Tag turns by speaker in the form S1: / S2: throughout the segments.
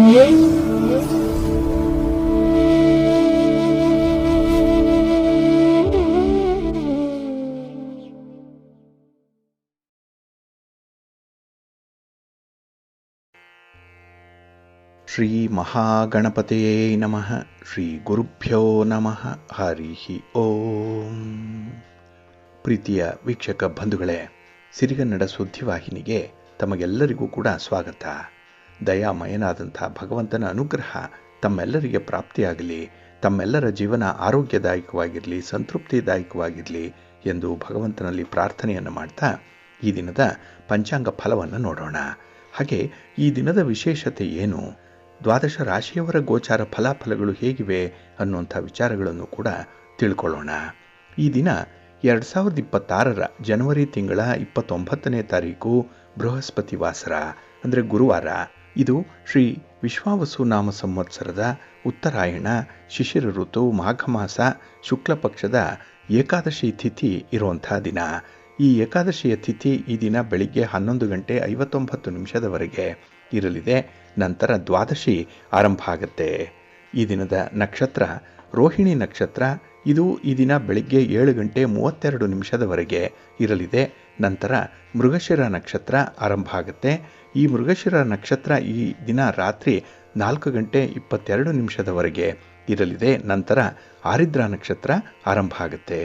S1: ಶ್ರೀ ಮಹಾಗಣಪತಿಯೇ ನಮಃ. ಶ್ರೀ ಗುರುಭ್ಯೋ ನಮಃ. ಹರಿ ಓಂ. ಪ್ರೀತಿಯ ವೀಕ್ಷಕ ಬಂಧುಗಳೇ, ಸಿರಿಗನ್ನಡ ಸುದ್ದಿವಾಹಿನಿಗೆ ತಮಗೆಲ್ಲರಿಗೂ ಕೂಡ ಸ್ವಾಗತ. ದಯಾಮಯನಾದಂಥ ಭಗವಂತನ ಅನುಗ್ರಹ ತಮ್ಮೆಲ್ಲರಿಗೆ ಪ್ರಾಪ್ತಿಯಾಗಲಿ, ತಮ್ಮೆಲ್ಲರ ಜೀವನ ಆರೋಗ್ಯದಾಯಕವಾಗಿರಲಿ, ಸಂತೃಪ್ತಿದಾಯಕವಾಗಿರಲಿ ಎಂದು ಭಗವಂತನಲ್ಲಿ ಪ್ರಾರ್ಥನೆಯನ್ನು ಮಾಡ್ತಾ ಈ ದಿನದ ಪಂಚಾಂಗ ಫಲವನ್ನು ನೋಡೋಣ. ಹಾಗೆ ಈ ದಿನದ ವಿಶೇಷತೆ ಏನು, ದ್ವಾದಶ ರಾಶಿಯವರ ಗೋಚಾರ ಫಲಾಫಲಗಳು ಹೇಗಿವೆ ಅನ್ನುವಂಥ ವಿಚಾರಗಳನ್ನು ಕೂಡ ತಿಳ್ಕೊಳ್ಳೋಣ. ಈ ದಿನ 2026 ಜನವರಿ ತಿಂಗಳ 29ನೇ ತಾರೀಕು ಬೃಹಸ್ಪತಿ ವಾಸರ ಅಂದರೆ ಗುರುವಾರ. ಇದು ಶ್ರೀ ವಿಶ್ವಾವಸು ನಾಮ ಸಂವತ್ಸರದ ಉತ್ತರಾಯಣ ಶಿಶಿರ ಋತು ಮಾಘ ಮಾಸ ಶುಕ್ಲ ಪಕ್ಷದ ಏಕಾದಶಿ ತಿಥಿ ಇರುವಂಥ ದಿನ. ಈ ಏಕಾದಶಿಯ ತಿಥಿ ಈ ದಿನ ಬೆಳಿಗ್ಗೆ 11 ಗಂಟೆ 59 ನಿಮಿಷದವರೆಗೆ ಇರಲಿದೆ. ನಂತರ ದ್ವಾದಶಿ ಆರಂಭ ಆಗುತ್ತೆ. ಈ ದಿನದ ನಕ್ಷತ್ರ ರೋಹಿಣಿ ನಕ್ಷತ್ರ. ಇದು ಈ ದಿನ ಬೆಳಿಗ್ಗೆ 7 ಗಂಟೆ 32 ನಿಮಿಷದವರೆಗೆ ಇರಲಿದೆ. ನಂತರ ಮೃಗಶಿರ ನಕ್ಷತ್ರ ಆರಂಭ ಆಗುತ್ತೆ. ಈ ಮೃಗಶಿರ ನಕ್ಷತ್ರ ಈ ದಿನ ರಾತ್ರಿ 4 ಗಂಟೆ 22 ನಿಮಿಷದವರೆಗೆ ಇರಲಿದೆ. ನಂತರ ಆರಿದ್ರ ನಕ್ಷತ್ರ ಆರಂಭ ಆಗುತ್ತೆ.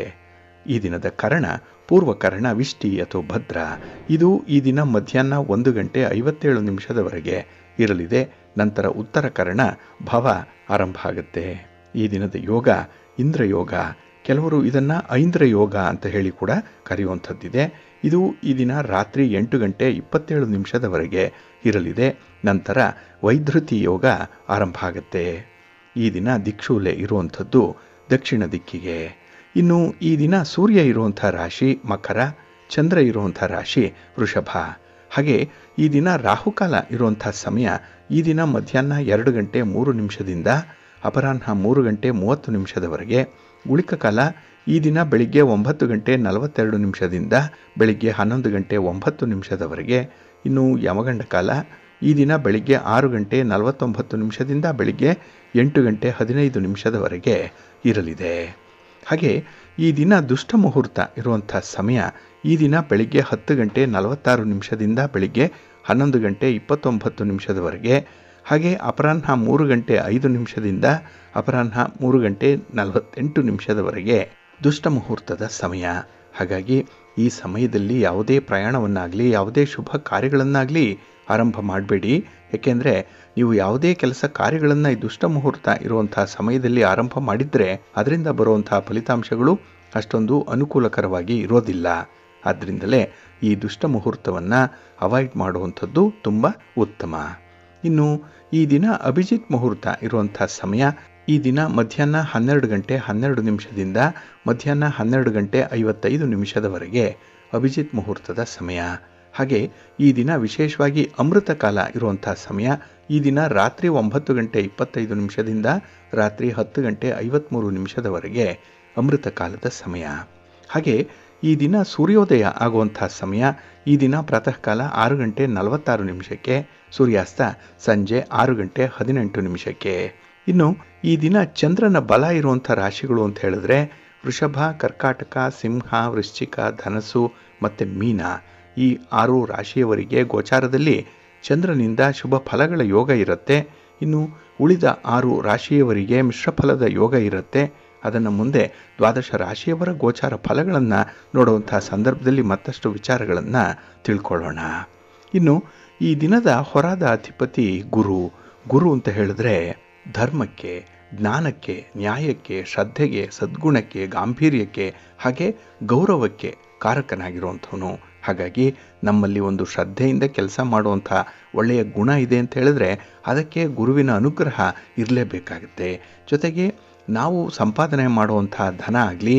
S1: ಈ ದಿನದ ಕರ್ಣ ಪೂರ್ವಕರ್ಣ ವಿಷ್ಟಿ ಅಥವಾ ಭದ್ರ. ಇದು ಈ ದಿನ ಮಧ್ಯಾಹ್ನ 1 ಗಂಟೆ 57 ನಿಮಿಷದವರೆಗೆ ಇರಲಿದೆ. ನಂತರ ಉತ್ತರ ಕರ್ಣ ಭವ ಆರಂಭ ಆಗುತ್ತೆ. ಈ ದಿನದ ಯೋಗ ಇಂದ್ರಯೋಗ. ಕೆಲವರು ಇದನ್ನು ಐಂದ್ರ ಯೋಗ ಅಂತ ಹೇಳಿ ಕೂಡ ಕರೆಯುವಂಥದ್ದಿದೆ. ಇದು ಈ ದಿನ ರಾತ್ರಿ 8 ಗಂಟೆ 27 ನಿಮಿಷದವರೆಗೆ ಇರಲಿದೆ. ನಂತರ ವೈಧೃತಿ ಯೋಗ ಆರಂಭ ಆಗುತ್ತೆ. ಈ ದಿನ ದಿಕ್ಷೂಲೆ ಇರುವಂಥದ್ದು ದಕ್ಷಿಣ ದಿಕ್ಕಿಗೆ. ಇನ್ನು ಈ ದಿನ ಸೂರ್ಯ ಇರುವಂಥ ರಾಶಿ ಮಕರ, ಚಂದ್ರ ಇರುವಂಥ ರಾಶಿ ವೃಷಭ. ಹಾಗೆ ಈ ದಿನ ರಾಹುಕಾಲ ಇರುವಂಥ ಸಮಯ ಈ ದಿನ ಮಧ್ಯಾಹ್ನ 2 ಗಂಟೆ 3 ನಿಮಿಷದಿಂದ ಅಪರಾಹ್ನ 3 ಗಂಟೆ 30 ನಿಮಿಷದವರೆಗೆ. ಗುಳಿಕ ಕಾಲ ಈ ದಿನ ಬೆಳಿಗ್ಗೆ 9 ಗಂಟೆ 42 ನಿಮಿಷದಿಂದ ಬೆಳಿಗ್ಗೆ 11 ಗಂಟೆ 9 ನಿಮಿಷದವರೆಗೆ. ಇನ್ನು ಯಮಗಂಡ ಕಾಲ ಈ ದಿನ ಬೆಳಿಗ್ಗೆ 6 ಗಂಟೆ 49 ನಿಮಿಷದಿಂದ ಬೆಳಿಗ್ಗೆ 8 ಗಂಟೆ 15 ನಿಮಿಷದವರೆಗೆ ಇರಲಿದೆ. ಹಾಗೆ ಈ ದಿನ ದುಷ್ಟ ಮುಹೂರ್ತ ಇರುವಂಥ ಸಮಯ ಈ ದಿನ ಬೆಳಿಗ್ಗೆ 10 ಗಂಟೆ 46 ನಿಮಿಷದಿಂದ ಬೆಳಿಗ್ಗೆ 11 ಗಂಟೆ 29 ನಿಮಿಷದವರೆಗೆ. ಹಾಗೆ ಅಪರಾಹ್ನ 3 ಗಂಟೆ 5 ನಿಮಿಷದಿಂದ ಅಪರಾಹ್ನ 3 ಗಂಟೆ 48 ನಿಮಿಷದವರೆಗೆ ದುಷ್ಟ ಮುಹೂರ್ತದ ಸಮಯ. ಹಾಗಾಗಿ ಈ ಸಮಯದಲ್ಲಿ ಯಾವುದೇ ಪ್ರಯಾಣವನ್ನಾಗಲಿ ಯಾವುದೇ ಶುಭ ಕಾರ್ಯಗಳನ್ನಾಗಲಿ ಆರಂಭ ಮಾಡಬೇಡಿ. ಏಕೆಂದರೆ ನೀವು ಯಾವುದೇ ಕೆಲಸ ಕಾರ್ಯಗಳನ್ನು ಈ ದುಷ್ಟ ಮುಹೂರ್ತ ಇರುವಂಥ ಸಮಯದಲ್ಲಿ ಆರಂಭ ಮಾಡಿದರೆ ಅದರಿಂದ ಬರುವಂಥ ಫಲಿತಾಂಶಗಳು ಅಷ್ಟೊಂದು ಅನುಕೂಲಕರವಾಗಿ ಇರೋದಿಲ್ಲ. ಆದ್ದರಿಂದಲೇ ಈ ದುಷ್ಟ ಮುಹೂರ್ತವನ್ನು ಅವಾಯ್ಡ್ ಮಾಡುವಂಥದ್ದು ತುಂಬ ಉತ್ತಮ. ಇನ್ನು ಈ ದಿನ ಅಭಿಜಿತ್ ಮುಹೂರ್ತ ಇರುವಂಥ ಸಮಯ ಈ ದಿನ ಮಧ್ಯಾಹ್ನ 12 ಗಂಟೆ 12 ನಿಮಿಷದಿಂದ ಮಧ್ಯಾಹ್ನ 12 ಗಂಟೆ 55 ನಿಮಿಷದವರೆಗೆ ಅಭಿಜಿತ್ ಮುಹೂರ್ತದ ಸಮಯ. ಹಾಗೆ ಈ ದಿನ ವಿಶೇಷವಾಗಿ ಅಮೃತ ಕಾಲ ಇರುವಂಥ ಸಮಯ ಈ ದಿನ ರಾತ್ರಿ 9 ಗಂಟೆ 25 ನಿಮಿಷದಿಂದ ರಾತ್ರಿ 10 ಗಂಟೆ 53 ನಿಮಿಷದವರೆಗೆ ಅಮೃತ ಕಾಲದ ಸಮಯ. ಹಾಗೆ ಈ ದಿನ ಸೂರ್ಯೋದಯ ಆಗುವಂಥ ಸಮಯ ಈ ದಿನ ಪ್ರಾತಃ ಕಾಲ 6 ಗಂಟೆ 46 ನಿಮಿಷಕ್ಕೆ, ಸೂರ್ಯಾಸ್ತ ಸಂಜೆ 6 ಗಂಟೆ 18 ನಿಮಿಷಕ್ಕೆ. ಇನ್ನು ಈ ದಿನ ಚಂದ್ರನ ಬಲ ಇರುವಂಥ ರಾಶಿಗಳು ಅಂತ ಹೇಳಿದ್ರೆ ವೃಷಭ, ಕರ್ಕಾಟಕ, ಸಿಂಹ, ವೃಶ್ಚಿಕ, ಧನಸ್ಸು ಮತ್ತು ಮೀನ. ಈ 6 ರಾಶಿಯವರಿಗೆ ಗೋಚಾರದಲ್ಲಿ ಚಂದ್ರನಿಂದ ಶುಭ ಫಲಗಳ ಯೋಗ ಇರುತ್ತೆ. ಇನ್ನು ಉಳಿದ 6 ರಾಶಿಯವರಿಗೆ ಮಿಶ್ರ ಫಲದ ಯೋಗ ಇರುತ್ತೆ. ಅದನ್ನು ಮುಂದೆ ದ್ವಾದಶ ರಾಶಿಯವರ ಗೋಚಾರ ಫಲಗಳನ್ನು ನೋಡುವಂಥ ಸಂದರ್ಭದಲ್ಲಿ ಮತ್ತಷ್ಟು ವಿಚಾರಗಳನ್ನು ತಿಳ್ಕೊಳ್ಳೋಣ. ಇನ್ನು ಈ ದಿನದ ಹೊರಾದ ಅಧಿಪತಿ ಗುರು ಅಂತ ಹೇಳಿದ್ರೆ ಧರ್ಮಕ್ಕೆ, ಜ್ಞಾನಕ್ಕೆ, ನ್ಯಾಯಕ್ಕೆ, ಶ್ರದ್ಧೆಗೆ, ಸದ್ಗುಣಕ್ಕೆ, ಗಾಂಭೀರ್ಯಕ್ಕೆ ಹಾಗೆ ಗೌರವಕ್ಕೆ ಕಾರಕನಾಗಿರುವಂಥವನು. ಹಾಗಾಗಿ ನಮ್ಮಲ್ಲಿ ಒಂದು ಶ್ರದ್ಧೆಯಿಂದ ಕೆಲಸ ಮಾಡುವಂಥ ಒಳ್ಳೆಯ ಗುಣ ಇದೆ ಅಂತ ಹೇಳಿದ್ರೆ ಅದಕ್ಕೆ ಗುರುವಿನ ಅನುಗ್ರಹ ಇರಲೇಬೇಕಾಗುತ್ತೆ. ಜೊತೆಗೆ ನಾವು ಸಂಪಾದನೆ ಮಾಡುವಂಥ ಧನ ಆಗಲಿ,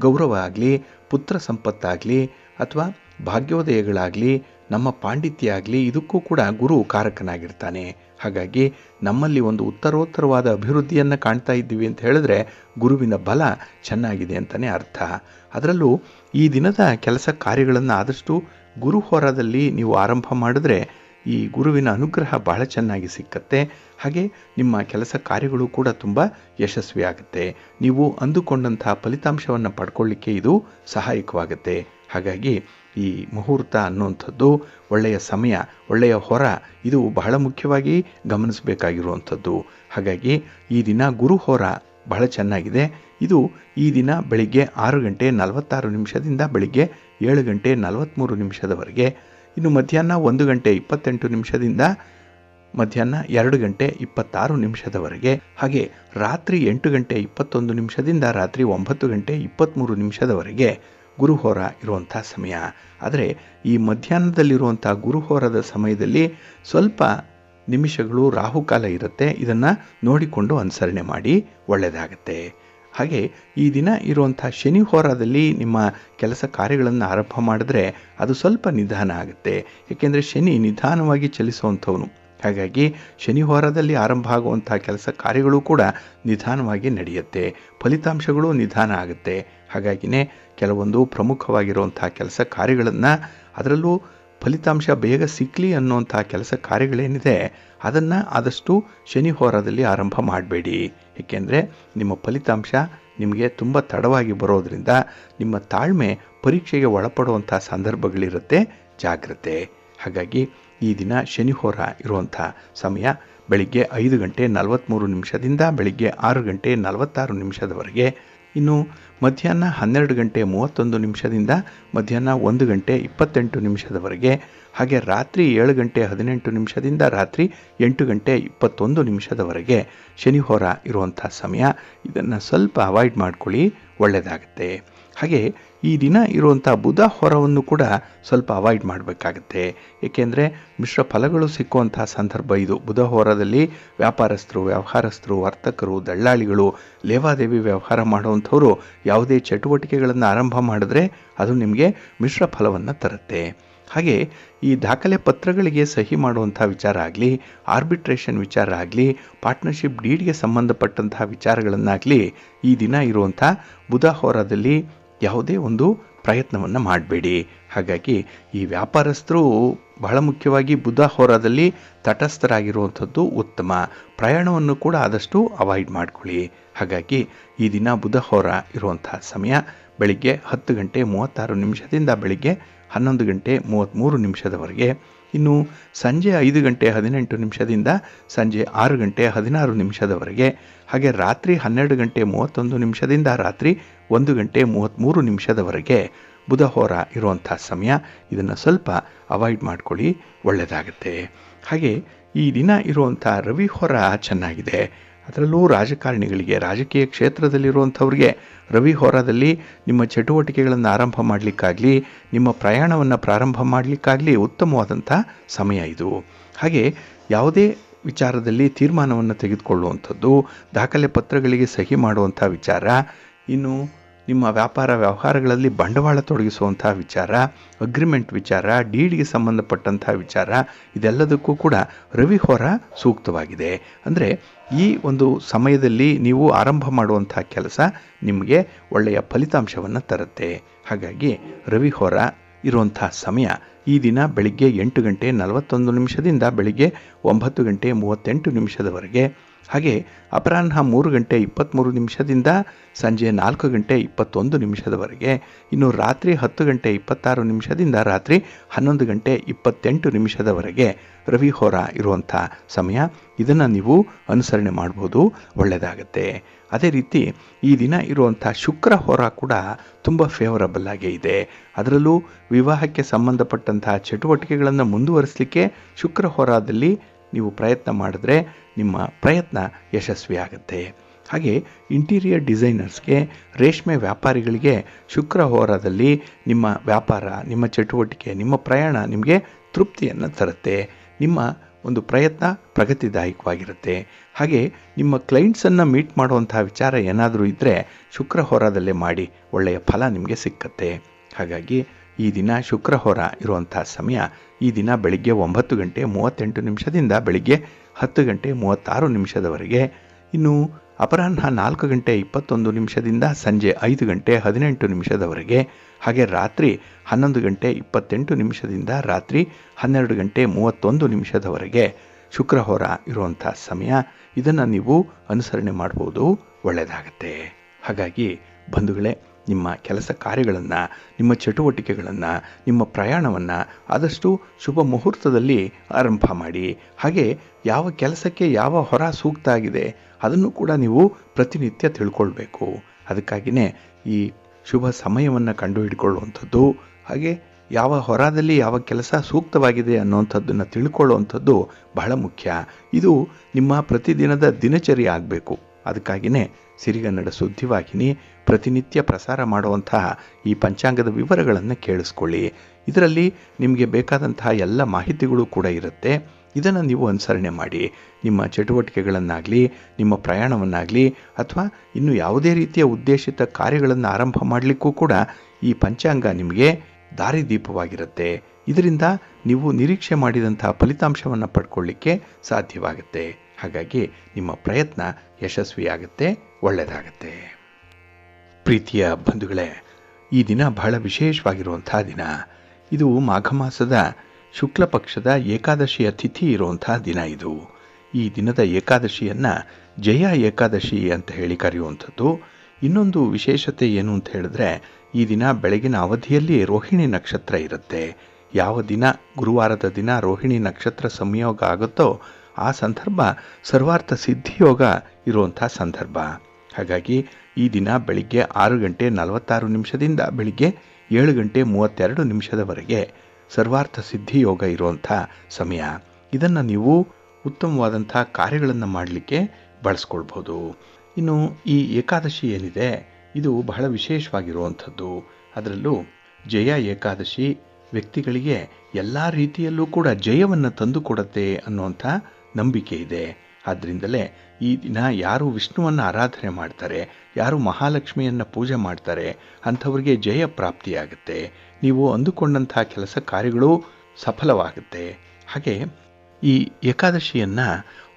S1: ಗೌರವ ಆಗಲಿ, ಪುತ್ರ ಸಂಪತ್ತಾಗಲಿ ಅಥವಾ ಭಾಗ್ಯೋದಯಗಳಾಗಲಿ, ನಮ್ಮ ಪಾಂಡಿತ್ಯ ಆಗಲಿ, ಇದಕ್ಕೂ ಕೂಡ ಗುರು ಕಾರಕನಾಗಿರ್ತಾನೆ. ಹಾಗಾಗಿ ನಮ್ಮಲ್ಲಿ ಒಂದು ಉತ್ತರೋತ್ತರವಾದ ಅಭಿವೃದ್ಧಿಯನ್ನು ಕಾಣ್ತಾ ಇದ್ದೀವಿ ಅಂತ ಹೇಳಿದ್ರೆ ಗುರುವಿನ ಬಲ ಚೆನ್ನಾಗಿದೆ ಅಂತಲೇ ಅರ್ಥ. ಅದರಲ್ಲೂ ಈ ದಿನದ ಕೆಲಸ ಕಾರ್ಯಗಳನ್ನು ಆದಷ್ಟು ಗುರು ಹೋರಾದಲ್ಲಿ ನೀವು ಆರಂಭ ಮಾಡಿದ್ರೆ ಈ ಗುರುವಿನ ಅನುಗ್ರಹ ಬಹಳ ಚೆನ್ನಾಗಿ ಸಿಕ್ಕತ್ತೆ. ಹಾಗೆ ನಿಮ್ಮ ಕೆಲಸ ಕಾರ್ಯಗಳು ಕೂಡ ತುಂಬ ಯಶಸ್ವಿಯಾಗುತ್ತೆ. ನೀವು ಅಂದುಕೊಂಡಂತಹ ಫಲಿತಾಂಶವನ್ನು ಪಡ್ಕೊಳ್ಳಿಕ್ಕೆ ಇದು ಸಹಾಯಕವಾಗುತ್ತೆ. ಹಾಗಾಗಿ ಈ ಮುಹೂರ್ತ ಅನ್ನುವಂಥದ್ದು ಒಳ್ಳೆಯ ಸಮಯ, ಒಳ್ಳೆಯ ಹೊರ, ಇದು ಬಹಳ ಮುಖ್ಯವಾಗಿ ಗಮನಿಸಬೇಕಾಗಿರುವಂಥದ್ದು. ಹಾಗಾಗಿ ಈ ದಿನ ಗುರು ಹೊರ ಬಹಳ ಚೆನ್ನಾಗಿದೆ. ಇದು ಈ ದಿನ ಬೆಳಿಗ್ಗೆ 6:46 ಬೆಳಿಗ್ಗೆ 7:43 ಇನ್ನು ಮಧ್ಯಾಹ್ನ 1:28 ಮಧ್ಯಾಹ್ನ 2:26 ಹಾಗೆ ರಾತ್ರಿ 8:21 ರಾತ್ರಿ 9:23 ಗುರುಹೋರ ಇರುವಂಥ ಸಮಯ. ಆದರೆ ಈ ಮಧ್ಯಾಹ್ನದಲ್ಲಿರುವಂಥ ಗುರುಹೋರದ ಸಮಯದಲ್ಲಿ ಸ್ವಲ್ಪ ನಿಮಿಷಗಳು ರಾಹುಕಾಲ ಇರುತ್ತೆ. ಇದನ್ನು ನೋಡಿಕೊಂಡು ಅನುಸರಣೆ ಮಾಡಿ, ಒಳ್ಳೆಯದಾಗತ್ತೆ. ಹಾಗೆ ಈ ದಿನ ಇರುವಂಥ ಶನಿ ಹೋರಾದಲ್ಲಿ ನಿಮ್ಮ ಕೆಲಸ ಕಾರ್ಯಗಳನ್ನು ಆರಂಭ ಮಾಡಿದ್ರೆ ಅದು ಸ್ವಲ್ಪ ನಿಧಾನ ಆಗುತ್ತೆ. ಏಕೆಂದರೆ ಶನಿ ನಿಧಾನವಾಗಿ ಚಲಿಸುವಂಥವನು. ಹಾಗಾಗಿ ಶನಿ ಹೋರಾದಲ್ಲಿ ಆರಂಭ ಆಗುವಂಥ ಕೆಲಸ ಕಾರ್ಯಗಳು ಕೂಡ ನಿಧಾನವಾಗಿ ನಡೆಯುತ್ತೆ, ಫಲಿತಾಂಶಗಳು ನಿಧಾನ ಆಗುತ್ತೆ. ಹಾಗಾಗಿನೇ ಕೆಲವೊಂದು ಪ್ರಮುಖವಾಗಿರುವಂಥ ಕೆಲಸ ಕಾರ್ಯಗಳನ್ನು, ಅದರಲ್ಲೂ ಫಲಿತಾಂಶ ಬೇಗ ಸಿಕ್ಕಲಿ ಅನ್ನುವಂಥ ಕೆಲಸ ಕಾರ್ಯಗಳೇನಿದೆ ಅದನ್ನು ಆದಷ್ಟು ಶನಿ ಹೋರಾದಲ್ಲಿ ಆರಂಭ ಮಾಡಬೇಡಿ. ಏಕೆಂದರೆ ನಿಮ್ಮ ಫಲಿತಾಂಶ ನಿಮಗೆ ತುಂಬ ತಡವಾಗಿ ಬರೋದರಿಂದ ನಿಮ್ಮ ತಾಳ್ಮೆ ಪರೀಕ್ಷೆಗೆ ಒಳಪಡುವಂಥ ಸಂದರ್ಭಗಳಿರುತ್ತೆ. ಜಾಗ್ರತೆ. ಹಾಗಾಗಿ ಈ ದಿನ ಶನಿ ಹೋರ ಇರುವಂಥ ಸಮಯ ಬೆಳಿಗ್ಗೆ 5:43 ಬೆಳಿಗ್ಗೆ 6:46 ಇನ್ನು ಮಧ್ಯಾಹ್ನ 12:31 ಮಧ್ಯಾಹ್ನ 1:28 ಹಾಗೆ ರಾತ್ರಿ 7:18 ರಾತ್ರಿ 8:21 ಶನಿ ಹೋರ ಇರುವಂಥ ಸಮಯ. ಇದನ್ನು ಸ್ವಲ್ಪ ಅವಾಯ್ಡ್ ಮಾಡ್ಕೊಳ್ಳಿ, ಒಳ್ಳೆಯದಾಗುತ್ತೆ. ಹಾಗೆ ಈ ದಿನ ಇರುವಂಥ ಬುಧ ಹೊರವನ್ನು ಕೂಡ ಸ್ವಲ್ಪ ಅವಾಯ್ಡ್ ಮಾಡಬೇಕಾಗತ್ತೆ. ಏಕೆಂದರೆ ಮಿಶ್ರ ಫಲಗಳು ಸಿಕ್ಕುವಂಥ ಸಂದರ್ಭ ಇದು. ಬುಧ ಹೋರದಲ್ಲಿ ವ್ಯಾಪಾರಸ್ಥರು, ವ್ಯವಹಾರಸ್ಥರು, ವರ್ತಕರು, ದಳ್ಳಾಳಿಗಳು, ಲೇವಾದೇವಿ ವ್ಯವಹಾರ ಮಾಡುವಂಥವರು ಯಾವುದೇ ಚಟುವಟಿಕೆಗಳನ್ನು ಆರಂಭ ಮಾಡಿದ್ರೆ ಅದು ನಿಮಗೆ ಮಿಶ್ರ ಫಲವನ್ನು ತರುತ್ತೆ. ಹಾಗೆ ಈ ದಾಖಲೆ ಪತ್ರಗಳಿಗೆ ಸಹಿ ಮಾಡುವಂಥ ವಿಚಾರ ಆಗಲಿ, ಆರ್ಬಿಟ್ರೇಷನ್ ವಿಚಾರ ಆಗಲಿ, ಪಾರ್ಟ್ನರ್ಶಿಪ್ ಡೀಡ್ಗೆ ಸಂಬಂಧಪಟ್ಟಂತಹ ವಿಚಾರಗಳನ್ನಾಗಲಿ ಈ ದಿನ ಇರುವಂಥ ಬುಧ ಹೋರಾದಲ್ಲಿ ಯಾವುದೇ ಒಂದು ಪ್ರಯತ್ನವನ್ನು ಮಾಡಬೇಡಿ. ಹಾಗಾಗಿ ಈ ವ್ಯಾಪಾರಸ್ಥರು ಬಹಳ ಮುಖ್ಯವಾಗಿ ಬುಧ ಹೋರಾದಲ್ಲಿ ತಟಸ್ಥರಾಗಿರುವಂಥದ್ದು ಉತ್ತಮ. ಪ್ರಯಾಣವನ್ನು ಕೂಡ ಆದಷ್ಟು ಅವಾಯ್ಡ್ ಮಾಡ್ಕೊಳ್ಳಿ. ಹಾಗಾಗಿ ಈ ದಿನ ಬುಧ ಹೋರ ಇರುವಂಥ ಸಮಯ ಬೆಳಿಗ್ಗೆ 10:36 ಬೆಳಿಗ್ಗೆ 11:33 ಇನ್ನು ಸಂಜೆ 5:18 ಸಂಜೆ 6:16 ಹಾಗೆ ರಾತ್ರಿ 12:31 ರಾತ್ರಿ 1:33 ಬುಧ ಹೋರ ಇರುವಂಥ ಸಮಯ. ಇದನ್ನು ಸ್ವಲ್ಪ ಅವಾಯ್ಡ್ ಮಾಡ್ಕೊಳ್ಳಿ, ಒಳ್ಳೆಯದಾಗುತ್ತೆ. ಹಾಗೆ ಈ ದಿನ ಇರುವಂಥ ರವಿ ಹೋರ ಚೆನ್ನಾಗಿದೆ. ಅದರಲ್ಲೂ ರಾಜಕಾರಣಿಗಳಿಗೆ, ರಾಜಕೀಯ ಕ್ಷೇತ್ರದಲ್ಲಿರುವಂಥವ್ರಿಗೆ ರವಿ ಹೋರಾದಲ್ಲಿ ನಿಮ್ಮ ಚಟುವಟಿಕೆಗಳನ್ನು ಆರಂಭ ಮಾಡಲಿಕ್ಕಾಗಲಿ, ನಿಮ್ಮ ಪ್ರಯಾಣವನ್ನು ಪ್ರಾರಂಭ ಮಾಡಲಿಕ್ಕಾಗಲಿ ಉತ್ತಮವಾದಂಥ ಸಮಯ ಇದು. ಹಾಗೆ ಯಾವುದೇ ವಿಚಾರದಲ್ಲಿ ತೀರ್ಮಾನವನ್ನು ತೆಗೆದುಕೊಳ್ಳುವಂಥದ್ದು, ದಾಖಲೆ ಪತ್ರಗಳಿಗೆ ಸಹಿ ಮಾಡುವಂಥ ವಿಚಾರ, ಇನ್ನು ನಿಮ್ಮ ವ್ಯಾಪಾರ ವ್ಯವಹಾರಗಳಲ್ಲಿ ಬಂಡವಾಳ ತೊಡಗಿಸುವಂಥ ವಿಚಾರ, ಅಗ್ರಿಮೆಂಟ್ ವಿಚಾರ, ಡೀಡ್ಗೆ ಸಂಬಂಧಪಟ್ಟಂಥ ವಿಚಾರ, ಇದೆಲ್ಲದಕ್ಕೂ ಕೂಡ ರವಿ ಹೋರ ಸೂಕ್ತವಾಗಿದೆ. ಅಂದರೆ ಈ ಒಂದು ಸಮಯದಲ್ಲಿ ನೀವು ಆರಂಭ ಮಾಡುವಂಥ ಕೆಲಸ ನಿಮಗೆ ಒಳ್ಳೆಯ ಫಲಿತಾಂಶವನ್ನು ತರುತ್ತೆ. ಹಾಗಾಗಿ ರವಿ ಹೋರ ಇರುವಂಥ ಸಮಯ ಈ ದಿನ ಬೆಳಿಗ್ಗೆ 8:41 ಬೆಳಿಗ್ಗೆ 9:38 ಹಾಗೆ ಅಪರಾಹ್ನ 3:23 ಸಂಜೆ 4:21 ಇನ್ನು ರಾತ್ರಿ 10:26 ರಾತ್ರಿ 11:28 ರವಿ ಹೋರ ಇರುವಂಥ ಸಮಯ. ಇದನ್ನು ನೀವು ಅನುಸರಣೆ ಮಾಡ್ಬೋದು, ಒಳ್ಳೆಯದಾಗತ್ತೆ. ಅದೇ ರೀತಿ ಈ ದಿನ ಇರುವಂಥ ಶುಕ್ರ ಹೋರ ಕೂಡ ತುಂಬ ಫೇವರಬಲ್ ಆಗೇ ಇದೆ. ಅದರಲ್ಲೂ ವಿವಾಹಕ್ಕೆ ಸಂಬಂಧಪಟ್ಟಂತಹ ಚಟುವಟಿಕೆಗಳನ್ನು ಮುಂದುವರಿಸಲಿಕ್ಕೆ ಶುಕ್ರ ಹೋರಾದಲ್ಲಿ ನೀವು ಪ್ರಯತ್ನ ಮಾಡಿದ್ರೆ ನಿಮ್ಮ ಪ್ರಯತ್ನ ಯಶಸ್ವಿಯಾಗುತ್ತೆ. ಹಾಗೆ ಇಂಟೀರಿಯರ್ ಡಿಸೈನರ್ಸ್ಗೆ, ರೇಷ್ಮೆ ವ್ಯಾಪಾರಿಗಳಿಗೆ ಶುಕ್ರ ಹೋರಾದಲ್ಲಿ ನಿಮ್ಮ ವ್ಯಾಪಾರ, ನಿಮ್ಮ ಚಟುವಟಿಕೆ, ನಿಮ್ಮ ಪ್ರಯಾಣ ನಿಮಗೆ ತೃಪ್ತಿಯನ್ನು ತರುತ್ತೆ. ನಿಮ್ಮ ಒಂದು ಪ್ರಯತ್ನ ಪ್ರಗತಿದಾಯಕವಾಗಿರುತ್ತೆ. ಹಾಗೆ ನಿಮ್ಮ ಕ್ಲೈಂಟ್ಸನ್ನು ಮೀಟ್ ಮಾಡುವಂಥ ವಿಚಾರ ಏನಾದರೂ ಇದ್ದರೆ ಶುಕ್ರ ಹೋರಾದಲ್ಲೇ ಮಾಡಿ, ಒಳ್ಳೆಯ ಫಲ ನಿಮಗೆ ಸಿಕ್ಕತ್ತೆ. ಹಾಗಾಗಿ ಈ ದಿನ ಶುಕ್ರ ಹೋರ ಇರುವಂಥ ಸಮಯ ಈ ದಿನ ಬೆಳಿಗ್ಗೆ 9:38 ಬೆಳಿಗ್ಗೆ 10:36 ಇನ್ನು ಅಪರಾಹ್ನ 4:21 ಸಂಜೆ 5:18 ಹಾಗೆ ರಾತ್ರಿ 11:28 ರಾತ್ರಿ 12:31 ಶುಕ್ರಹೋರ ಇರುವಂಥ ಸಮಯ. ಇದನ್ನು ನೀವು ಅನುಸರಣೆ ಮಾಡ್ಬೋದು, ಒಳ್ಳೆಯದಾಗತ್ತೆ. ಹಾಗಾಗಿ ಬಂಧುಗಳೇ, ನಿಮ್ಮ ಕೆಲಸ ಕಾರ್ಯಗಳನ್ನು, ನಿಮ್ಮ ಚಟುವಟಿಕೆಗಳನ್ನು, ನಿಮ್ಮ ಪ್ರಯಾಣವನ್ನು ಆದಷ್ಟು ಶುಭ ಮುಹೂರ್ತದಲ್ಲಿ ಆರಂಭ ಮಾಡಿ. ಹಾಗೆ ಯಾವ ಕೆಲಸಕ್ಕೆ ಯಾವ ಹೊರ ಸೂಕ್ತ ಆಗಿದೆ ಅದನ್ನು ಕೂಡ ನೀವು ಪ್ರತಿನಿತ್ಯ ತಿಳ್ಕೊಳ್ಬೇಕು. ಅದಕ್ಕಾಗಿಯೇ ಈ ಶುಭ ಸಮಯವನ್ನು ಕಂಡುಹಿಡ್ಕೊಳ್ಳುವಂಥದ್ದು, ಹಾಗೆ ಯಾವ ಹೊರದಲ್ಲಿ ಯಾವ ಕೆಲಸ ಸೂಕ್ತವಾಗಿದೆ ಅನ್ನುವಂಥದ್ದನ್ನು ತಿಳ್ಕೊಳ್ಳುವಂಥದ್ದು ಬಹಳ ಮುಖ್ಯ. ಇದು ನಿಮ್ಮ ಪ್ರತಿದಿನದ ದಿನಚರಿ ಆಗಬೇಕು. ಅದಕ್ಕಾಗಿಯೇ ಸಿರಿಗನ್ನಡ ಸುದ್ದಿವಾಹಿನಿ ಪ್ರತಿನಿತ್ಯ ಪ್ರಸಾರ ಮಾಡುವಂತಹ ಈ ಪಂಚಾಂಗದ ವಿವರಗಳನ್ನು ಕೇಳಿಸ್ಕೊಳ್ಳಿ. ಇದರಲ್ಲಿ ನಿಮಗೆ ಬೇಕಾದಂತಹ ಎಲ್ಲ ಮಾಹಿತಿಗಳು ಕೂಡ ಇರುತ್ತೆ. ಇದನ್ನು ನೀವು ಅನುಸರಣೆ ಮಾಡಿ ನಿಮ್ಮ ಚಟುವಟಿಕೆಗಳನ್ನಾಗಲಿ, ನಿಮ್ಮ ಪ್ರಯಾಣವನ್ನಾಗಲಿ, ಅಥವಾ ಇನ್ನು ಯಾವುದೇ ರೀತಿಯ ಉದ್ದೇಶಿತ ಕಾರ್ಯಗಳನ್ನು ಆರಂಭ ಮಾಡಲಿಕ್ಕೂ ಕೂಡ ಈ ಪಂಚಾಂಗ ನಿಮಗೆ ದಾರಿದೀಪವಾಗಿರುತ್ತೆ. ಇದರಿಂದ ನೀವು ನಿರೀಕ್ಷೆ ಮಾಡಿದಂತಹ ಫಲಿತಾಂಶವನ್ನು ಪಡ್ಕೊಳ್ಳಿಕ್ಕೆ ಸಾಧ್ಯವಾಗುತ್ತೆ. ಹಾಗಾಗಿ ನಿಮ್ಮ ಪ್ರಯತ್ನ ಯಶಸ್ವಿಯಾಗುತ್ತೆ, ಒಳ್ಳೆಯದಾಗತ್ತೆ. ಪ್ರೀತಿಯ ಬಂಧುಗಳೇ, ಈ ದಿನ ಬಹಳ ವಿಶೇಷವಾಗಿರುವಂಥ ದಿನ. ಇದು ಮಾಘ ಮಾಸದ ಶುಕ್ಲ ಪಕ್ಷದ ಏಕಾದಶಿಯ ತಿಥಿ ಇರುವಂಥ ದಿನ. ಇದು ಈ ದಿನದ ಏಕಾದಶಿಯನ್ನು ಜಯ ಏಕಾದಶಿ ಅಂತ ಹೇಳಿ ಕರೆಯುವಂಥದ್ದು. ಇನ್ನೊಂದು ವಿಶೇಷತೆ ಏನು ಅಂತ ಹೇಳಿದ್ರೆ, ಈ ದಿನ ಬೆಳಗಿನ ಅವಧಿಯಲ್ಲಿ ರೋಹಿಣಿ ನಕ್ಷತ್ರ ಇರುತ್ತೆ. ಯಾವ ದಿನ ಗುರುವಾರದ ದಿನ ರೋಹಿಣಿ ನಕ್ಷತ್ರ ಸಂಯೋಗ ಆಗುತ್ತೋ ಆ ಸಂದರ್ಭ ಸರ್ವಾರ್ಥ ಸಿದ್ಧಿಯೋಗ ಇರುವಂಥ ಸಂದರ್ಭ. ಹಾಗಾಗಿ ಈ ದಿನ ಬೆಳಿಗ್ಗೆ 6:46 ಬೆಳಿಗ್ಗೆ 7:32 ಸರ್ವಾರ್ಥ ಸಿದ್ಧಿಯೋಗ ಇರುವಂಥ ಸಮಯ. ಇದನ್ನು ನೀವು ಉತ್ತಮವಾದಂಥ ಕಾರ್ಯಗಳನ್ನು ಮಾಡಲಿಕ್ಕೆ ಬಳಸ್ಕೊಳ್ಬೋದು. ಇನ್ನು ಈ ಏಕಾದಶಿ ಏನಿದೆ ಇದು ಬಹಳ ವಿಶೇಷವಾಗಿರುವಂಥದ್ದು. ಅದರಲ್ಲೂ ಜಯ ಏಕಾದಶಿ ವ್ಯಕ್ತಿಗಳಿಗೆ ಎಲ್ಲ ರೀತಿಯಲ್ಲೂ ಕೂಡ ಜಯವನ್ನು ತಂದುಕೊಡುತ್ತೆ ಅನ್ನುವಂಥ ನಂಬಿಕೆ ಇದೆ. ಆದ್ದರಿಂದಲೇ ಈ ದಿನ ಯಾರು ವಿಷ್ಣುವನ್ನು ಆರಾಧನೆ ಮಾಡ್ತಾರೆ, ಯಾರು ಮಹಾಲಕ್ಷ್ಮಿಯನ್ನು ಪೂಜೆ ಮಾಡ್ತಾರೆ ಅಂಥವ್ರಿಗೆ ಜಯ ಪ್ರಾಪ್ತಿಯಾಗುತ್ತೆ. ನೀವು ಅಂದುಕೊಂಡಂಥ ಕೆಲಸ ಕಾರ್ಯಗಳು ಸಫಲವಾಗುತ್ತೆ. ಹಾಗೆ ಈ ಏಕಾದಶಿಯನ್ನು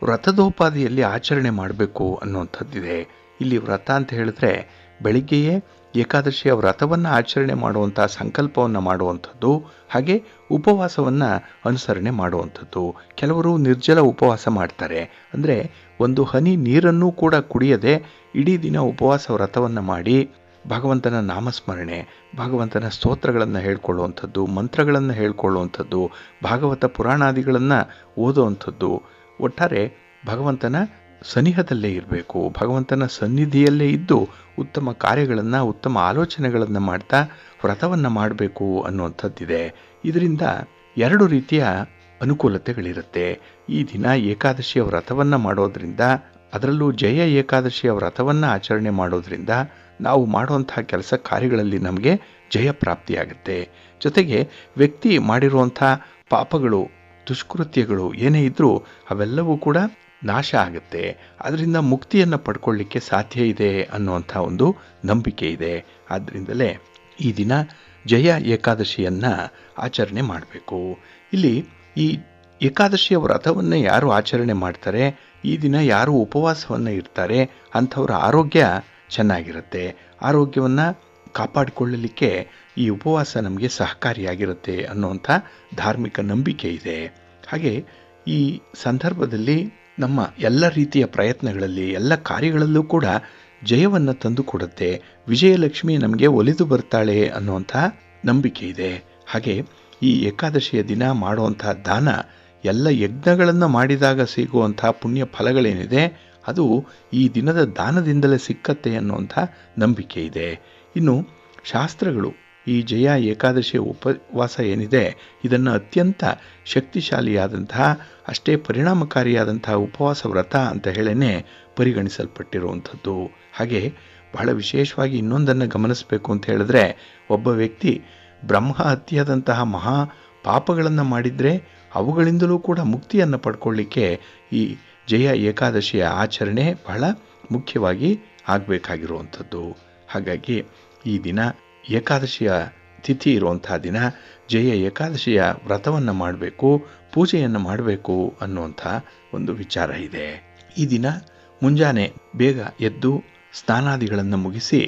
S1: ವ್ರತದೋಪಾದಿಯಲ್ಲಿ ಆಚರಣೆ ಮಾಡಬೇಕು ಅನ್ನುವಂಥದ್ದಿದೆ. ಇಲ್ಲಿ ವ್ರತ ಅಂತ ಹೇಳಿದ್ರೆ ಬೆಳಿಗ್ಗೆಯೇ ಏಕಾದಶಿಯ ವ್ರತವನ್ನು ಆಚರಣೆ ಮಾಡುವಂಥ ಸಂಕಲ್ಪವನ್ನು ಮಾಡುವಂಥದ್ದು, ಹಾಗೆ ಉಪವಾಸವನ್ನು ಅನುಸರಣೆ ಮಾಡುವಂಥದ್ದು. ಕೆಲವರು ನಿರ್ಜಲ ಉಪವಾಸ ಮಾಡ್ತಾರೆ. ಅಂದರೆ ಒಂದು ಹನಿ ನೀರನ್ನು ಕೂಡ ಕುಡಿಯದೆ ಇಡೀ ದಿನ ಉಪವಾಸ ವ್ರತವನ್ನು ಮಾಡಿ ಭಗವಂತನ ನಾಮಸ್ಮರಣೆ, ಭಗವಂತನ ಸ್ತೋತ್ರಗಳನ್ನು ಹೇಳ್ಕೊಳ್ಳುವಂಥದ್ದು, ಮಂತ್ರಗಳನ್ನು ಹೇಳ್ಕೊಳ್ಳುವಂಥದ್ದು, ಭಾಗವತ ಪುರಾಣಾದಿಗಳನ್ನು ಓದುವಂಥದ್ದು. ಒಟ್ಟಾರೆ ಭಗವಂತನ ಸನಿಹದಲ್ಲೇ ಇರಬೇಕು, ಭಗವಂತನ ಸನ್ನಿಧಿಯಲ್ಲೇ ಇದ್ದು ಉತ್ತಮ ಕಾರ್ಯಗಳನ್ನು, ಉತ್ತಮ ಆಲೋಚನೆಗಳನ್ನು ಮಾಡ್ತಾ ವ್ರತವನ್ನು ಮಾಡಬೇಕು ಅನ್ನುವಂಥದ್ದಿದೆ. ಇದರಿಂದ 2 ರೀತಿಯ ಅನುಕೂಲತೆಗಳಿರುತ್ತೆ. ಈ ದಿನ ಏಕಾದಶಿಯ ವ್ರತವನ್ನು ಮಾಡೋದ್ರಿಂದ, ಅದರಲ್ಲೂ ಜಯ ಏಕಾದಶಿಯ ವ್ರತವನ್ನು ಆಚರಣೆ ಮಾಡೋದ್ರಿಂದ ನಾವು ಮಾಡುವಂಥ ಕೆಲಸ ಕಾರ್ಯಗಳಲ್ಲಿ ನಮಗೆ ಜಯ ಪ್ರಾಪ್ತಿಯಾಗುತ್ತೆ. ಜೊತೆಗೆ ವ್ಯಕ್ತಿ ಮಾಡಿರುವಂಥ ಪಾಪಗಳು, ದುಷ್ಕೃತ್ಯಗಳು ಏನೇ ಇದ್ದರೂ ಅವೆಲ್ಲವೂ ಕೂಡ ನಾಶ ಆಗುತ್ತೆ. ಅದರಿಂದ ಮುಕ್ತಿಯನ್ನು ಪಡ್ಕೊಳ್ಳಿಕ್ಕೆ ಸಾಧ್ಯ ಇದೆ ಅನ್ನುವಂಥ ಒಂದು ನಂಬಿಕೆ ಇದೆ. ಆದ್ದರಿಂದಲೇ ಈ ದಿನ ಜಯ ಏಕಾದಶಿಯನ್ನು ಆಚರಣೆ ಮಾಡಬೇಕು. ಇಲ್ಲಿ ಈ ಏಕಾದಶಿಯ ವ್ರತವನ್ನು ಯಾರು ಆಚರಣೆ ಮಾಡ್ತಾರೆ, ಈ ದಿನ ಯಾರು ಉಪವಾಸವನ್ನು ಇರ್ತಾರೆ ಅಂಥವ್ರ ಆರೋಗ್ಯ ಚೆನ್ನಾಗಿರುತ್ತೆ. ಆರೋಗ್ಯವನ್ನು ಕಾಪಾಡಿಕೊಳ್ಳಲಿಕ್ಕೆ ಈ ಉಪವಾಸ ನಮಗೆ ಸಹಕಾರಿಯಾಗಿರುತ್ತೆ ಅನ್ನುವಂಥ ಧಾರ್ಮಿಕ ನಂಬಿಕೆ ಇದೆ. ಹಾಗೆ ಈ ಸಂದರ್ಭದಲ್ಲಿ ನಮ್ಮ ಎಲ್ಲ ರೀತಿಯ ಪ್ರಯತ್ನಗಳಲ್ಲಿ, ಎಲ್ಲ ಕಾರ್ಯಗಳಲ್ಲೂ ಕೂಡ ಜಯವನ್ನು ತಂದು ಕೊಡುತ್ತೆ. ವಿಜಯಲಕ್ಷ್ಮಿ ನಮಗೆ ಒಲಿದು ಬರ್ತಾಳೆ ಅನ್ನುವಂಥ ನಂಬಿಕೆ ಇದೆ. ಹಾಗೆ ಈ ಏಕಾದಶಿಯ ದಿನ ಮಾಡುವಂಥ ದಾನ, ಎಲ್ಲ ಯಜ್ಞಗಳನ್ನು ಮಾಡಿದಾಗ ಸಿಗುವಂಥ ಪುಣ್ಯ ಫಲಗಳೇನಿದೆ ಅದು ಈ ದಿನದ ದಾನದಿಂದಲೇ ಸಿಕ್ಕತ್ತೆ ಅನ್ನುವಂಥ ನಂಬಿಕೆ ಇದೆ. ಇನ್ನು ಶಾಸ್ತ್ರಗಳು ಈ ಜಯ ಏಕಾದಶಿಯ ಉಪವಾಸ ಏನಿದೆ ಇದನ್ನು ಅತ್ಯಂತ ಶಕ್ತಿಶಾಲಿಯಾದಂತಹ, ಅಷ್ಟೇ ಪರಿಣಾಮಕಾರಿಯಾದಂತಹ ಉಪವಾಸ ವ್ರತ ಅಂತ ಹೇಳೇ ಪರಿಗಣಿಸಲ್ಪಟ್ಟಿರುವಂಥದ್ದು. ಹಾಗೆ ಬಹಳ ವಿಶೇಷವಾಗಿ ಇನ್ನೊಂದನ್ನು ಗಮನಿಸಬೇಕು ಅಂತ ಹೇಳಿದ್ರೆ, ಒಬ್ಬ ವ್ಯಕ್ತಿ ಬ್ರಹ್ಮ ಹತ್ಯೆಯಾದಂತಹ ಮಹಾ ಪಾಪಗಳನ್ನು ಮಾಡಿದರೆ ಅವುಗಳಿಂದಲೂ ಕೂಡ ಮುಕ್ತಿಯನ್ನು ಪಡ್ಕೊಳ್ಳಿಕ್ಕೆ ಈ ಜಯ ಏಕಾದಶಿಯ ಆಚರಣೆ ಬಹಳ ಮುಖ್ಯವಾಗಿ ಆಗಬೇಕಾಗಿರುವಂಥದ್ದು. ಹಾಗಾಗಿ ಈ ದಿನ ಏಕಾದಶಿಯ ತಿಥಿ ಇರುವಂಥ ದಿನ ಜಯ ಏಕಾದಶಿಯ ವ್ರತವನ್ನು ಮಾಡಬೇಕು, ಪೂಜೆಯನ್ನು ಮಾಡಬೇಕು ಅನ್ನುವಂಥ ಒಂದು ವಿಚಾರ ಇದೆ. ಈ ದಿನ ಮುಂಜಾನೆ ಬೇಗ ಎದ್ದು ಸ್ನಾನಾದಿಗಳನ್ನು ಮುಗಿಸಿ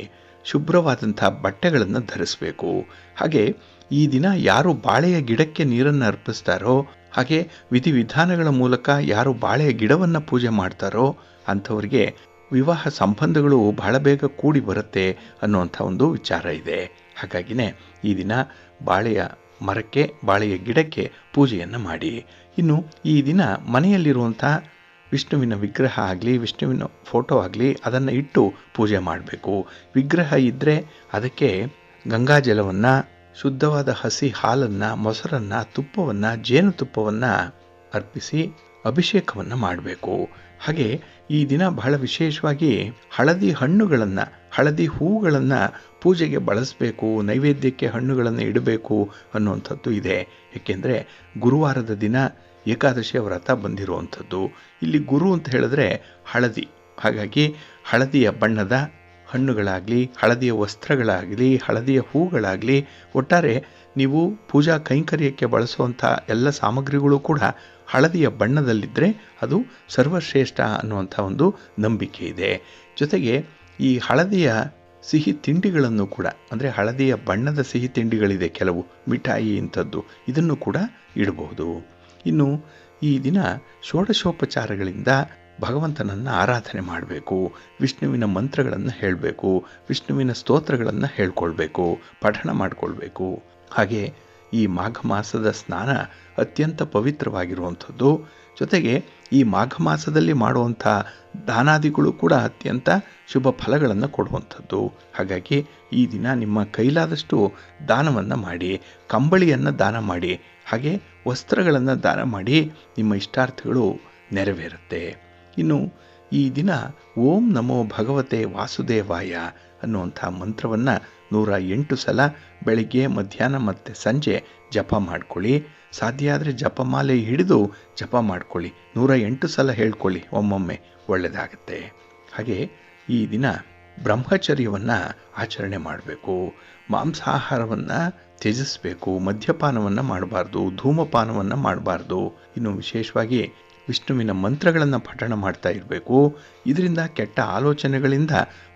S1: ಶುಭ್ರವಾದಂಥ ಬಟ್ಟೆಗಳನ್ನು ಧರಿಸಬೇಕು. ಹಾಗೆ ಈ ದಿನ ಯಾರು ಬಾಳೆಯ ಗಿಡಕ್ಕೆ ನೀರನ್ನು ಅರ್ಪಿಸ್ತಾರೋ, ಹಾಗೆ ವಿಧಿವಿಧಾನಗಳ ಮೂಲಕ ಯಾರು ಬಾಳೆಯ ಗಿಡವನ್ನು ಪೂಜೆ ಮಾಡ್ತಾರೋ ಅಂಥವ್ರಿಗೆ ವಿವಾಹ ಸಂಬಂಧಗಳು ಬಹಳ ಬೇಗ ಕೂಡಿ ಬರುತ್ತೆ ಅನ್ನುವಂಥ ಒಂದು ವಿಚಾರ ಇದೆ. ಹಾಗಾಗಿನೇ ಈ ದಿನ ಬಾಳೆಯ ಮರಕ್ಕೆ, ಬಾಳೆಯ ಗಿಡಕ್ಕೆ ಪೂಜೆಯನ್ನು ಮಾಡಿ. ಇನ್ನು ಈ ದಿನ ಮನೆಯಲ್ಲಿರುವಂಥ ವಿಷ್ಣುವಿನ ವಿಗ್ರಹ ಆಗಲಿ, ವಿಷ್ಣುವಿನ ಫೋಟೋ ಆಗಲಿ, ಅದನ್ನು ಇಟ್ಟು ಪೂಜೆ ಮಾಡಬೇಕು. ವಿಗ್ರಹ ಇದ್ದರೆ ಅದಕ್ಕೆ ಗಂಗಾಜಲವನ್ನು, ಶುದ್ಧವಾದ ಹಸಿ ಹಾಲನ್ನು, ಮೊಸರನ್ನು, ತುಪ್ಪವನ್ನು, ಜೇನುತುಪ್ಪವನ್ನು ಅರ್ಪಿಸಿ ಅಭಿಷೇಕವನ್ನು ಮಾಡಬೇಕು. ಹಾಗೆ ಈ ದಿನ ಬಹಳ ವಿಶೇಷವಾಗಿ ಹಳದಿ ಹಣ್ಣುಗಳನ್ನು, ಹಳದಿ ಹೂಗಳನ್ನು ಪೂಜೆಗೆ ಬಳಸಬೇಕು, ನೈವೇದ್ಯಕ್ಕೆ ಹಣ್ಣುಗಳನ್ನು ಇಡಬೇಕು ಅನ್ನುವಂಥದ್ದು ಇದೆ. ಏಕೆಂದರೆ ಗುರುವಾರದ ದಿನ ಏಕಾದಶಿಯ ವ್ರತ ಬಂದಿರುವಂಥದ್ದು. ಇಲ್ಲಿ ಗುರು ಅಂತ ಹೇಳಿದ್ರೆ ಹಳದಿ. ಹಾಗಾಗಿ ಹಳದಿಯ ಬಣ್ಣದ ಹಣ್ಣುಗಳಾಗಲಿ, ಹಳದಿಯ ವಸ್ತ್ರಗಳಾಗಲಿ, ಹಳದಿಯ ಹೂಗಳಾಗಲಿ, ಒಟ್ಟಾರೆ ನೀವು ಪೂಜಾ ಕೈಂಕರ್ಯಕ್ಕೆ ಬಳಸುವಂಥ ಎಲ್ಲ ಸಾಮಗ್ರಿಗಳು ಕೂಡ ಹಳದಿಯ ಬಣ್ಣದಲ್ಲಿದ್ದರೆ ಅದು ಸರ್ವಶ್ರೇಷ್ಠ ಅನ್ನುವಂಥ ಒಂದು ನಂಬಿಕೆ ಇದೆ. ಜೊತೆಗೆ ಈ ಹಳದಿಯ ಸಿಹಿ ತಿಂಡಿಗಳನ್ನು ಕೂಡ, ಅಂದರೆ ಹಳದಿಯ ಬಣ್ಣದ ಸಿಹಿ ತಿಂಡಿಗಳಿದೆ ಕೆಲವು, ಮಿಠಾಯಿ ಇಂಥದ್ದು, ಇದನ್ನು ಕೂಡ ಇಡಬಹುದು. ಇನ್ನು ಈ ದಿನ ಷೋಡಶೋಪಚಾರಗಳಿಂದ ಭಗವಂತನನ್ನು ಆರಾಧನೆ ಮಾಡಬೇಕು. ವಿಷ್ಣುವಿನ ಮಂತ್ರಗಳನ್ನು ಹೇಳಬೇಕು, ವಿಷ್ಣುವಿನ ಸ್ತೋತ್ರಗಳನ್ನು ಹೇಳ್ಕೊಳ್ಬೇಕು, ಪಠಣ ಮಾಡಿಕೊಳ್ಬೇಕು. ಹಾಗೆ ಈ ಮಾಘ ಮಾಸದ ಸ್ನಾನ ಅತ್ಯಂತ ಪವಿತ್ರವಾಗಿರುವಂಥದ್ದು. ಜೊತೆಗೆ ಈ ಮಾಘ ಮಾಸದಲ್ಲಿ ಮಾಡುವಂಥ ದಾನಾದಿಗಳು ಕೂಡ ಅತ್ಯಂತ ಶುಭ ಫಲಗಳನ್ನು ಕೊಡುವಂಥದ್ದು. ಹಾಗಾಗಿ ಈ ದಿನ ನಿಮ್ಮ ಕೈಲಾದಷ್ಟು ದಾನವನ್ನು ಮಾಡಿ, ಕಂಬಳಿಯನ್ನು ದಾನ ಮಾಡಿ, ಹಾಗೆ ವಸ್ತ್ರಗಳನ್ನು ದಾನ ಮಾಡಿ, ನಿಮ್ಮ ಇಷ್ಟಾರ್ಥಗಳು ನೆರವೇರುತ್ತೆ. ಇನ್ನು ಈ ದಿನ ಓಂ ನಮೋ ಭಗವತೆ ವಾಸುದೇವಾಯ ಅನ್ನುವಂಥ ಮಂತ್ರವನ್ನು 108 ಸಲ ಬೆಳಿಗ್ಗೆ, ಮಧ್ಯಾಹ್ನ ಮತ್ತು ಸಂಜೆ ಜಪ ಮಾಡ್ಕೊಳ್ಳಿ. ಸಾಧ್ಯ ಆದರೆ ಜಪಮಾಲೆ ಹಿಡಿದು ಜಪ ಮಾಡ್ಕೊಳ್ಳಿ. 108 ಸಲ ಹೇಳ್ಕೊಳ್ಳಿ ಒಮ್ಮೊಮ್ಮೆ, ಒಳ್ಳೆಯದಾಗುತ್ತೆ. ಹಾಗೆ ಈ ದಿನ ಬ್ರಹ್ಮಚರ್ಯವನ್ನು ಆಚರಣೆ ಮಾಡಬೇಕು. ಮಾಂಸಾಹಾರವನ್ನು ತ್ಯಜಿಸಬೇಕು, ಮದ್ಯಪಾನವನ್ನು ಮಾಡಬಾರ್ದು, ಧೂಮಪಾನವನ್ನು ಮಾಡಬಾರ್ದು. ಇನ್ನು ವಿಶೇಷವಾಗಿ ವಿಷ್ಣುವಿನ ಮಂತ್ರಗಳನ್ನು ಪಠಣ ಮಾಡ್ತಾ ಇರಬೇಕು. ಇದರಿಂದ ಕೆಟ್ಟ ಆಲೋಚನೆಗಳಿಂದ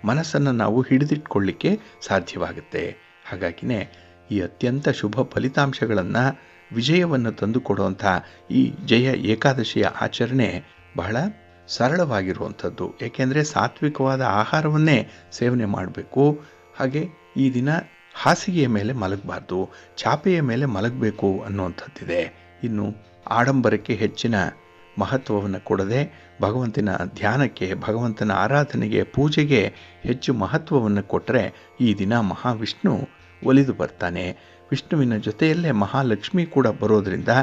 S1: ಮನಸ್ಸನ್ನು ನಾವು ಹಿಡಿದಿಟ್ಕೊಳ್ಳಿಕ್ಕೆ ಸಾಧ್ಯವಾಗುತ್ತೆ. ಹಾಗಾಗಿನೇ ಈ ಅತ್ಯಂತ ಶುಭ ಫಲಿತಾಂಶಗಳನ್ನು, ವಿಜಯವನ್ನು ತಂದುಕೊಡುವಂಥ ಈ ಜಯ ಏಕಾದಶಿಯ ಆಚರಣೆ ಬಹಳ ಸರಳವಾಗಿರುವಂಥದ್ದು. ಏಕೆಂದರೆ ಸಾತ್ವಿಕವಾದ ಆಹಾರವನ್ನೇ ಸೇವನೆ ಮಾಡಬೇಕು. ಹಾಗೆ ಈ ದಿನ ಹಾಸಿಗೆಯ ಮೇಲೆ ಮಲಗಬಾರ್ದು, ಚಾಪೆಯ ಮೇಲೆ ಮಲಗಬೇಕು ಅನ್ನುವಂಥದ್ದಿದೆ. ಇನ್ನು ಆಡಂಬರಕ್ಕೆ ಹೆಚ್ಚಿನ ಮಹತ್ವವನ್ನು ಕೊಡದೆ ಭಗವಂತನ ಧ್ಯಾನಕ್ಕೆ, ಭಗವಂತನ ಆರಾಧನೆಗೆ, ಪೂಜೆಗೆ ಹೆಚ್ಚು ಮಹತ್ವವನ್ನು ಕೊಟ್ಟರೆ ಈ ದಿನ ಮಹಾವಿಷ್ಣು ಒಲಿದು ಬರ್ತಾನೆ. ವಿಷ್ಣುವಿನ ಜೊತೆಯಲ್ಲೇ ಮಹಾಲಕ್ಷ್ಮಿ ಕೂಡ ಬರೋದರಿಂದ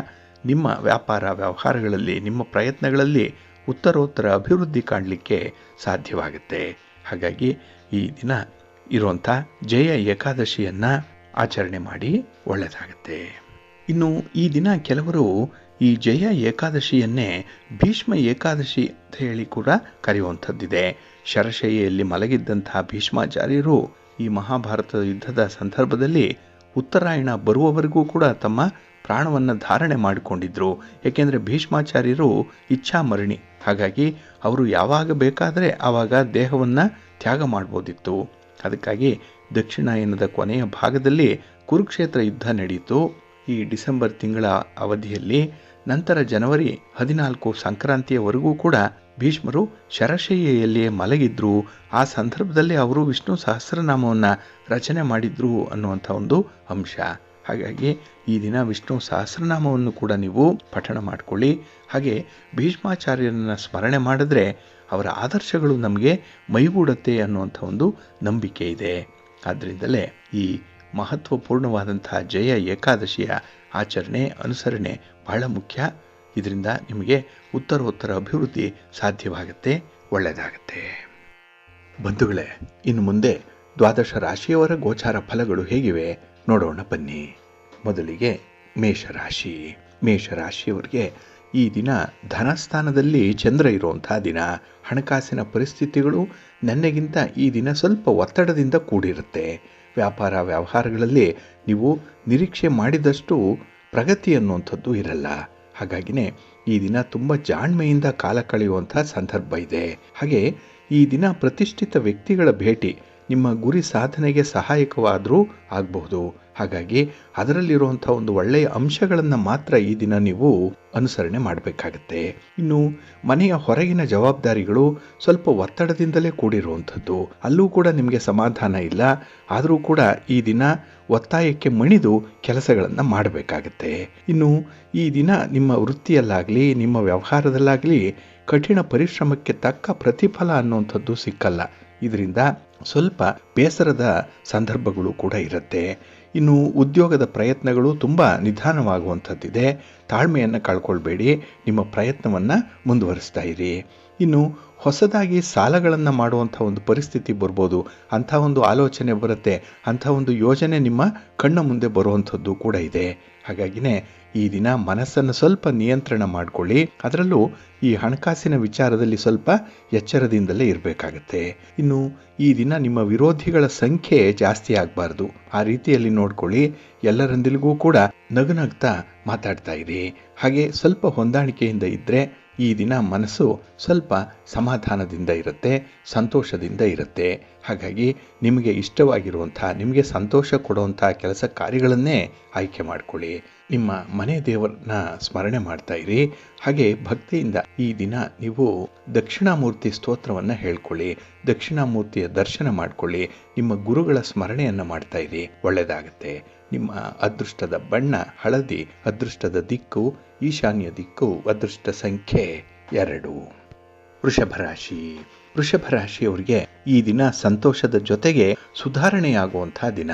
S1: ನಿಮ್ಮ ವ್ಯಾಪಾರ ವ್ಯವಹಾರಗಳಲ್ಲಿ, ನಿಮ್ಮ ಪ್ರಯತ್ನಗಳಲ್ಲಿ ಉತ್ತರೋತ್ತರ ಅಭಿವೃದ್ಧಿ ಕಾಣಲಿಕ್ಕೆ ಸಾಧ್ಯವಾಗುತ್ತೆ. ಹಾಗಾಗಿ ಈ ದಿನ ಇರುವಂಥ ಜಯ ಏಕಾದಶಿಯನ್ನು ಆಚರಣೆ ಮಾಡಿ, ಒಳ್ಳೆಯದಾಗುತ್ತೆ. ಇನ್ನು ಈ ದಿನ ಕೆಲವರು ಈ ಜಯ ಏಕಾದಶಿಯನ್ನೇ ಭೀಷ್ಮ ಏಕಾದಶಿ ಅಂತ ಹೇಳಿ ಕೂಡ ಕರೆಯುವಂಥದ್ದಿದೆ. ಶರಶೈಯಲ್ಲಿ ಮಲಗಿದ್ದಂತಹ ಭೀಷ್ಮಾಚಾರ್ಯರು ಈ ಮಹಾಭಾರತ ಯುದ್ಧದ ಸಂದರ್ಭದಲ್ಲಿ ಉತ್ತರಾಯಣ ಬರುವವರೆಗೂ ಕೂಡ ತಮ್ಮ ಪ್ರಾಣವನ್ನು ಧಾರಣೆ ಮಾಡಿಕೊಂಡಿದ್ರು. ಏಕೆಂದರೆ ಭೀಷ್ಮಾಚಾರ್ಯರು ಇಚ್ಛಾಮರಣಿ. ಹಾಗಾಗಿ ಅವರು ಯಾವಾಗ ಬೇಕಾದರೆ ಆವಾಗ ದೇಹವನ್ನು ತ್ಯಾಗ ಮಾಡ್ಬೋದಿತ್ತು. ಅದಕ್ಕಾಗಿ ದಕ್ಷಿಣಾಯನದ ಕೊನೆಯ ಭಾಗದಲ್ಲಿ ಕುರುಕ್ಷೇತ್ರ ಯುದ್ಧ ನಡೆಯಿತು ಈ ಡಿಸೆಂಬರ್ ತಿಂಗಳ ಅವಧಿಯಲ್ಲಿ. ನಂತರ ಜನವರಿ 14 ಸಂಕ್ರಾಂತಿಯವರೆಗೂ ಕೂಡ ಭೀಷ್ಮರು ಶರಶಯ್ಯೆಯಲ್ಲಿಯೇ ಮಲಗಿದ್ರು. ಆ ಸಂದರ್ಭದಲ್ಲಿ ಅವರು ವಿಷ್ಣು ಸಹಸ್ರನಾಮವನ್ನು ರಚನೆ ಮಾಡಿದ್ರು ಅನ್ನುವಂಥ ಒಂದು ಅಂಶ. ಹಾಗಾಗಿ ಈ ದಿನ ವಿಷ್ಣು ಸಹಸ್ರನಾಮವನ್ನು ಕೂಡ ನೀವು ಪಠಣ ಮಾಡಿಕೊಳ್ಳಿ. ಹಾಗೆ ಭೀಷ್ಮಾಚಾರ್ಯರನ್ನು ಸ್ಮರಣೆ ಮಾಡಿದ್ರೆ ಅವರ ಆದರ್ಶಗಳು ನಮಗೆ ಮೈಗೂಡುತ್ತೆ ಅನ್ನುವಂಥ ಒಂದು ನಂಬಿಕೆ ಇದೆ. ಆದ್ದರಿಂದಲೇ ಈ ಮಹತ್ವಪೂರ್ಣವಾದಂಥ ಜಯ ಏಕಾದಶಿಯ ಆಚರಣೆ, ಅನುಸರಣೆ ಬಹಳ ಮುಖ್ಯ. ಇದರಿಂದ ನಿಮಗೆ ಉತ್ತರೋತ್ತರ ಅಭಿವೃದ್ಧಿ ಸಾಧ್ಯವಾಗುತ್ತೆ, ಒಳ್ಳೆಯದಾಗುತ್ತೆ. ಬಂಧುಗಳೇ, ಇನ್ನು ಮುಂದೆ ದ್ವಾದಶ ರಾಶಿಯವರ ಗೋಚಾರ ಫಲಗಳು ಹೇಗಿವೆ ನೋಡೋಣ ಬನ್ನಿ. ಮೊದಲಿಗೆ ಮೇಷರಾಶಿ. ಮೇಷರಾಶಿಯವರಿಗೆ ಈ ದಿನ ಧನಸ್ಥಾನದಲ್ಲಿ ಚಂದ್ರ ಇರುವಂಥ ದಿನ. ಹಣಕಾಸಿನ ಪರಿಸ್ಥಿತಿಗಳು ನೆನ್ನೆಗಿಂತ ಈ ದಿನ ಸ್ವಲ್ಪ ಒತ್ತಡದಿಂದ ಕೂಡಿರುತ್ತೆ. ವ್ಯಾಪಾರ ವ್ಯವಹಾರಗಳಲ್ಲಿ ನೀವು ನಿರೀಕ್ಷೆ ಮಾಡಿದಷ್ಟು ಪ್ರಗತಿ ಅನ್ನುವಂಥದ್ದು ಇರಲ್ಲ. ಹಾಗಾಗಿನೇ ಈ ದಿನ ತುಂಬ ಜಾಣ್ಮೆಯಿಂದ ಕಾಲ ಕಳೆಯುವಂಥ ಸಂದರ್ಭ ಇದೆ. ಹಾಗೆ ಈ ದಿನ ಪ್ರತಿಷ್ಠಿತ ವ್ಯಕ್ತಿಗಳ ಭೇಟಿ ನಿಮ್ಮ ಗುರಿ ಸಾಧನೆಗೆ ಸಹಾಯಕವಾದರೂ ಆಗಬಹುದು. ಹಾಗಾಗಿ ಅದರಲ್ಲಿರುವಂಥ ಒಂದು ಒಳ್ಳೆಯ ಅಂಶಗಳನ್ನು ಮಾತ್ರ ಈ ದಿನ ನೀವು ಅನುಸರಣೆ ಮಾಡಬೇಕಾಗತ್ತೆ. ಇನ್ನು ಮನೆಯ ಹೊರಗಿನ ಜವಾಬ್ದಾರಿಗಳು ಸ್ವಲ್ಪ ಒತ್ತಡದಿಂದಲೇ ಕೂಡಿರುವಂಥದ್ದು. ಅಲ್ಲೂ ಕೂಡ ನಿಮಗೆ ಸಮಾಧಾನ ಇಲ್ಲ. ಆದರೂ ಕೂಡ ಈ ದಿನ ಒತ್ತಾಯಕ್ಕೆ ಮಣಿದು ಕೆಲಸಗಳನ್ನು ಮಾಡಬೇಕಾಗತ್ತೆ. ಇನ್ನು ಈ ದಿನ ನಿಮ್ಮ ವೃತ್ತಿಯಲ್ಲಾಗಲಿ ನಿಮ್ಮ ವ್ಯವಹಾರದಲ್ಲಾಗಲಿ ಕಠಿಣ ಪರಿಶ್ರಮಕ್ಕೆ ತಕ್ಕ ಪ್ರತಿಫಲ ಅನ್ನುವಂಥದ್ದು ಸಿಕ್ಕಲ್ಲ. ಇದರಿಂದ ಸ್ವಲ್ಪ ಬೇಸರದ ಸಂದರ್ಭಗಳು ಕೂಡ ಇರುತ್ತೆ. ಇನ್ನು ಉದ್ಯೋಗದ ಪ್ರಯತ್ನಗಳು ತುಂಬ ನಿಧಾನವಾಗುವಂಥದ್ದಿದೆ. ತಾಳ್ಮೆಯನ್ನು ಕಳ್ಕೊಳ್ಬೇಡಿ, ನಿಮ್ಮ ಪ್ರಯತ್ನವನ್ನು ಮುಂದುವರಿಸ್ತಾ ಇರಿ. ಇನ್ನು ಹೊಸದಾಗಿ ಸಾಲಗಳನ್ನು ಮಾಡುವಂಥ ಒಂದು ಪರಿಸ್ಥಿತಿ ಬರ್ಬೋದು. ಅಂಥ ಒಂದು ಆಲೋಚನೆ ಬರುತ್ತೆ, ಅಂಥ ಒಂದು ಯೋಜನೆ ನಿಮ್ಮ ಕಣ್ಣ ಮುಂದೆ ಬರುವಂಥದ್ದು ಕೂಡ ಇದೆ. ಹಾಗಾಗಿನೇ ಈ ದಿನ ಮನಸ್ಸನ್ನು ಸ್ವಲ್ಪ ನಿಯಂತ್ರಣ ಮಾಡಿಕೊಳ್ಳಿ. ಅದರಲ್ಲೂ ಈ ಹಣಕಾಸಿನ ವಿಚಾರದಲ್ಲಿ ಸ್ವಲ್ಪ ಎಚ್ಚರದಿಂದಲೇ ಇರಬೇಕಾಗತ್ತೆ. ಇನ್ನು ಈ ದಿನ ನಿಮ್ಮ ವಿರೋಧಿಗಳ ಸಂಖ್ಯೆ ಜಾಸ್ತಿ ಆಗಬಾರ್ದು. ಆ ರೀತಿಯಲ್ಲಿ ನೋಡ್ಕೊಳ್ಳಿ. ಎಲ್ಲರೊಂದಿಗೂ ಕೂಡ ನಗುನಗ್ತಾ ಮಾತಾಡ್ತಾ ಇರಿ. ಹಾಗೆ ಸ್ವಲ್ಪ ಹೊಂದಾಣಿಕೆಯಿಂದ ಇದ್ದರೆ ಈ ದಿನ ಮನಸ್ಸು ಸ್ವಲ್ಪ ಸಮಾಧಾನದಿಂದ ಇರುತ್ತೆ, ಸಂತೋಷದಿಂದ ಇರುತ್ತೆ. ಹಾಗಾಗಿ ನಿಮಗೆ ಇಷ್ಟವಾಗಿರುವಂಥ, ನಿಮಗೆ ಸಂತೋಷ ಕೊಡುವಂಥ ಕೆಲಸ ಕಾರ್ಯಗಳನ್ನೇ ಆಯ್ಕೆ ಮಾಡಿಕೊಳ್ಳಿ. ನಿಮ್ಮ ಮನೆ ದೇವರನ್ನ ಸ್ಮರಣೆ ಮಾಡ್ತಾ ಇರಿ. ಹಾಗೆ ಭಕ್ತಿಯಿಂದ ಈ ದಿನ ನೀವು ದಕ್ಷಿಣಾಮೂರ್ತಿ ಸ್ತೋತ್ರವನ್ನು ಹೇಳ್ಕೊಳ್ಳಿ, ದಕ್ಷಿಣಾಮೂರ್ತಿಯ ದರ್ಶನ ಮಾಡಿಕೊಳ್ಳಿ, ನಿಮ್ಮ ಗುರುಗಳ ಸ್ಮರಣೆಯನ್ನು ಮಾಡ್ತಾ ಇರಿ. ಒಳ್ಳೆಯದಾಗತ್ತೆ. ನಿಮ್ಮ ಅದೃಷ್ಟದ ಬಣ್ಣ ಹಳದಿ, ಅದೃಷ್ಟದ ದಿಕ್ಕು ಈಶಾನ್ಯ ದಿಕ್ಕು, ಅದೃಷ್ಟ ಸಂಖ್ಯೆ 2. ವೃಷಭ ರಾಶಿ. ವೃಷಭ ರಾಶಿಯವರಿಗೆ ಈ ದಿನ ಸಂತೋಷದ ಜೊತೆಗೆ ಸುಧಾರಣೆಯಾಗುವಂಥ ದಿನ.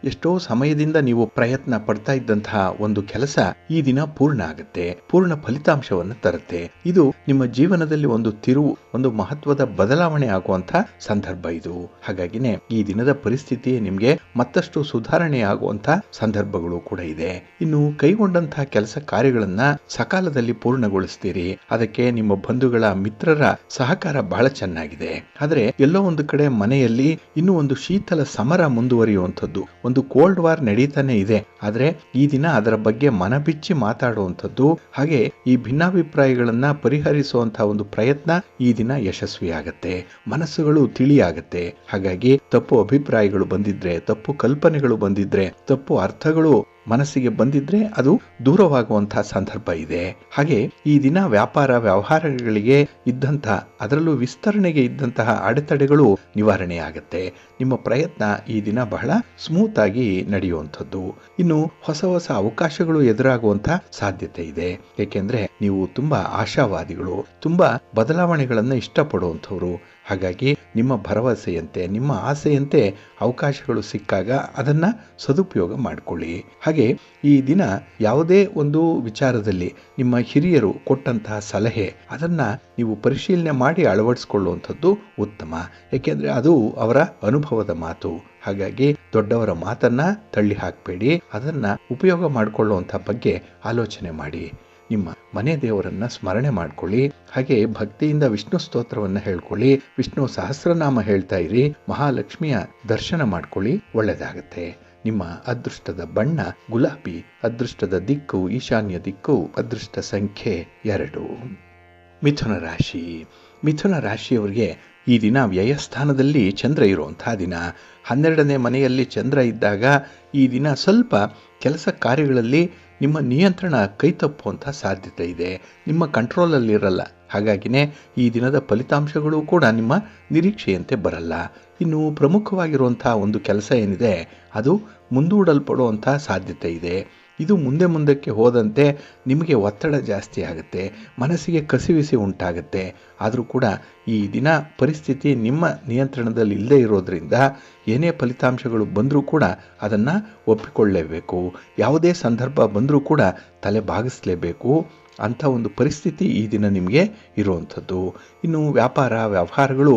S1: ಎಷ್ಟೋ ಸಮಯದಿಂದ ನೀವು ಪ್ರಯತ್ನ ಪಡ್ತಾ ಇದ್ದಂತಹ ಒಂದು ಕೆಲಸ ಈ ದಿನ ಪೂರ್ಣ ಆಗುತ್ತೆ, ಪೂರ್ಣ ಫಲಿತಾಂಶವನ್ನು ತರುತ್ತೆ. ಇದು ನಿಮ್ಮ ಜೀವನದಲ್ಲಿ ಒಂದು ತಿರುವು, ಒಂದು ಮಹತ್ವದ ಬದಲಾವಣೆ ಆಗುವಂಥ ಸಂದರ್ಭ ಇದು. ಹಾಗಾಗಿನೇ ಈ ದಿನದ ಪರಿಸ್ಥಿತಿ ನಿಮಗೆ ಮತ್ತಷ್ಟು ಸುಧಾರಣೆ ಆಗುವಂಥ ಸಂದರ್ಭಗಳು ಕೂಡ ಇದೆ. ಇನ್ನು ಕೈಗೊಂಡಂತಹ ಕೆಲಸ ಕಾರ್ಯಗಳನ್ನ ಸಕಾಲದಲ್ಲಿ ಪೂರ್ಣಗೊಳಿಸ್ತೀರಿ. ಅದಕ್ಕೆ ನಿಮ್ಮ ಬಂಧುಗಳ ಮಿತ್ರರ ಸಹಕಾರ ಬಹಳ ಚೆನ್ನಾಗಿದೆ. ಆದರೆ ಎಲ್ಲೋ ಒಂದು ಕಡೆ ಮನೆಯಲ್ಲಿ ಇನ್ನೂ ಒಂದು ಶೀತಲ ಸಮರ ಮುಂದುವರಿಯುವಂಥದ್ದು, ಒಂದು ಕೋಲ್ಡ್ ವಾರ್ ನಡೀತಾನೆ ಇದೆ. ಆದರೆ ಈ ದಿನ ಅದರ ಬಗ್ಗೆ ಮನಬಿಚ್ಚಿ ಮಾತಾಡುವಂಥದ್ದು, ಹಾಗೆ ಈ ಭಿನ್ನಾಭಿಪ್ರಾಯಗಳನ್ನ ಪರಿಹರಿಸುವಂತಹ ಒಂದು ಪ್ರಯತ್ನ ಈ ದಿನ ಯಶಸ್ವಿಯಾಗತ್ತೆ. ಮನಸ್ಸುಗಳು ತಿಳಿಯಾಗತ್ತೆ. ಹಾಗಾಗಿ ತಪ್ಪು ಅಭಿಪ್ರಾಯಗಳು ಬಂದಿದ್ರೆ, ತಪ್ಪು ಕಲ್ಪನೆಗಳು ಬಂದಿದ್ರೆ, ತಪ್ಪು ಅರ್ಥಗಳು ಮನಸ್ಸಿಗೆ ಬಂದಿದ್ರೆ ಅದು ದೂರವಾಗುವಂತಹ ಸಂದರ್ಭ ಇದೆ. ಹಾಗೆ ಈ ದಿನ ವ್ಯಾಪಾರ ವ್ಯವಹಾರಗಳಿಗೆ ಇದ್ದಂತಹ, ಅದರಲ್ಲೂ ವಿಸ್ತರಣೆಗೆ ಇದ್ದಂತಹ ಅಡೆತಡೆಗಳು ನಿವಾರಣೆಯಾಗತ್ತೆ. ನಿಮ್ಮ ಪ್ರಯತ್ನ ಈ ದಿನ ಬಹಳ ಸ್ಮೂತ್ ಆಗಿ ನಡೆಯುವಂಥದ್ದು. ಇನ್ನು ಹೊಸ ಹೊಸ ಅವಕಾಶಗಳು ಎದುರಾಗುವಂತ ಸಾಧ್ಯತೆ ಇದೆ. ಏಕೆಂದ್ರೆ ನೀವು ತುಂಬಾ ಆಶಾವಾದಿಗಳು, ತುಂಬಾ ಬದಲಾವಣೆಗಳನ್ನು ಇಷ್ಟಪಡುವಂಥವ್ರು. ಹಾಗಾಗಿ ನಿಮ್ಮ ಭರವಸೆಯಂತೆ, ನಿಮ್ಮ ಆಸೆಯಂತೆ ಅವಕಾಶಗಳು ಸಿಕ್ಕಾಗ ಅದನ್ನ ಸದುಪಯೋಗ ಮಾಡಿಕೊಳ್ಳಿ. ಹಾಗೆ ಈ ದಿನ ಯಾವುದೇ ಒಂದು ವಿಚಾರದಲ್ಲಿ ನಿಮ್ಮ ಹಿರಿಯರು ಕೊಟ್ಟಂತಹ ಸಲಹೆ ಅದನ್ನ ನೀವು ಪರಿಶೀಲನೆ ಮಾಡಿ ಅಳವಡಿಸಿಕೊಳ್ಳುವಂಥದ್ದು ಉತ್ತಮ. ಏಕೆಂದ್ರೆ ಅದು ಅವರ ಅನುಭವದ ಮಾತು. ಹಾಗಾಗಿ ದೊಡ್ಡವರ ಮಾತನ್ನ ತಳ್ಳಿ ಹಾಕಬೇಡಿ, ಅದನ್ನ ಉಪಯೋಗ ಮಾಡಿಕೊಳ್ಳುವಂಥ ಬಗ್ಗೆ ಆಲೋಚನೆ ಮಾಡಿ. ನಿಮ್ಮ ಮನೆ ದೇವರನ್ನ ಸ್ಮರಣೆ ಮಾಡ್ಕೊಳ್ಳಿ. ಹಾಗೆ ಭಕ್ತಿಯಿಂದ ವಿಷ್ಣು ಸ್ತೋತ್ರವನ್ನ ಹೇಳ್ಕೊಳ್ಳಿ, ವಿಷ್ಣು ಸಹಸ್ರನಾಮ ಹೇಳ್ತಾ ಇರಿ, ಮಹಾಲಕ್ಷ್ಮಿಯ ದರ್ಶನ ಮಾಡ್ಕೊಳ್ಳಿ. ಒಳ್ಳೆಯದಾಗತ್ತೆ. ನಿಮ್ಮ ಅದೃಷ್ಟದ ಬಣ್ಣ ಗುಲಾಬಿ, ಅದೃಷ್ಟದ ದಿಕ್ಕು ಈಶಾನ್ಯ ದಿಕ್ಕು, ಅದೃಷ್ಟ ಸಂಖ್ಯೆ 2. ಮಿಥುನ ರಾಶಿ. ಮಿಥುನ ರಾಶಿಯವರಿಗೆ ಈ ದಿನ ವ್ಯಯಸ್ಥಾನದಲ್ಲಿ ಚಂದ್ರ ಇರುವಂತಹ ದಿನ. 12ನೇ ಮನೆಯಲ್ಲಿ ಚಂದ್ರ ಇದ್ದಾಗ ಈ ದಿನ ಸ್ವಲ್ಪ ಕೆಲಸ ಕಾರ್ಯಗಳಲ್ಲಿ ನಿಮ್ಮ ನಿಯಂತ್ರಣ ಕೈತಪ್ಪುವಂಥ ಸಾಧ್ಯತೆ ಇದೆ. ನಿಮ್ಮ ಕಂಟ್ರೋಲಲ್ಲಿರಲ್ಲ. ಹಾಗಾಗಿನೇ ಈ ದಿನದ ಫಲಿತಾಂಶಗಳು ಕೂಡ ನಿಮ್ಮ ನಿರೀಕ್ಷೆಯಂತೆ ಬರಲ್ಲ. ಇನ್ನು ಪ್ರಮುಖವಾಗಿರುವಂತಹ ಒಂದು ಕೆಲಸ ಏನಿದೆ ಅದು ಮುಂದೂಡಲ್ಪಡುವಂಥ ಸಾಧ್ಯತೆ ಇದೆ. ಇದು ಮುಂದಕ್ಕೆ ಹೋದಂತೆ ನಿಮಗೆ ಒತ್ತಡ ಜಾಸ್ತಿ ಆಗುತ್ತೆ, ಮನಸ್ಸಿಗೆ ಕಸಿವಿಸಿ ಉಂಟಾಗುತ್ತೆ. ಆದರೂ ಕೂಡ ಈ ದಿನ ಪರಿಸ್ಥಿತಿ ನಿಮ್ಮ ನಿಯಂತ್ರಣದಲ್ಲಿ ಇಲ್ಲದೆ ಇರೋದ್ರಿಂದ ಏನೇ ಫಲಿತಾಂಶಗಳು ಬಂದರೂ ಕೂಡ ಅದನ್ನು ಒಪ್ಪಿಕೊಳ್ಳಲೇಬೇಕು. ಯಾವುದೇ ಸಂದರ್ಭ ಬಂದರೂ ಕೂಡ ತಲೆ ಬಾಗಿಸಲೇಬೇಕು. ಅಂಥ ಒಂದು ಪರಿಸ್ಥಿತಿ ಈ ದಿನ ನಿಮಗೆ ಇರುವಂಥದ್ದು. ಇನ್ನು ವ್ಯಾಪಾರ ವ್ಯವಹಾರಗಳು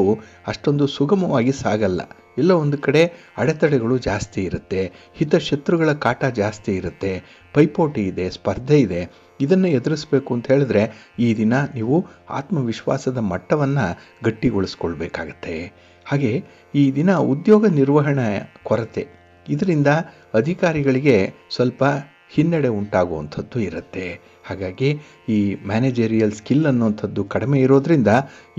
S1: ಅಷ್ಟೊಂದು ಸುಗಮವಾಗಿ ಸಾಗಲ್ಲ. ಎಲ್ಲ ಒಂದು ಕಡೆ ಅಡೆತಡೆಗಳು ಜಾಸ್ತಿ ಇರುತ್ತೆ, ಹಿತಶತ್ರುಗಳ ಕಾಟ ಜಾಸ್ತಿ ಇರುತ್ತೆ, ಪೈಪೋಟಿ ಇದೆ, ಸ್ಪರ್ಧೆ ಇದೆ. ಇದನ್ನು ಎದುರಿಸಬೇಕು ಅಂತ ಹೇಳಿದ್ರೆ ಈ ದಿನ ನೀವು ಆತ್ಮವಿಶ್ವಾಸದ ಮಟ್ಟವನ್ನು ಗಟ್ಟಿಗೊಳಿಸ್ಕೊಳ್ಬೇಕಾಗತ್ತೆ. ಹಾಗೆ ಈ ದಿನ ಉದ್ಯೋಗ ನಿರ್ವಹಣೆ ಕೊರತೆ, ಇದರಿಂದ ಅಧಿಕಾರಿಗಳಿಗೆ ಸ್ವಲ್ಪ ಹಿನ್ನಡೆ ಉಂಟಾಗುವಂಥದ್ದು ಇರುತ್ತೆ. ಹಾಗಾಗಿ ಈ ಮ್ಯಾನೇಜರಿಯಲ್ ಸ್ಕಿಲ್ ಅನ್ನುವಂಥದ್ದು ಕಡಿಮೆ ಇರೋದ್ರಿಂದ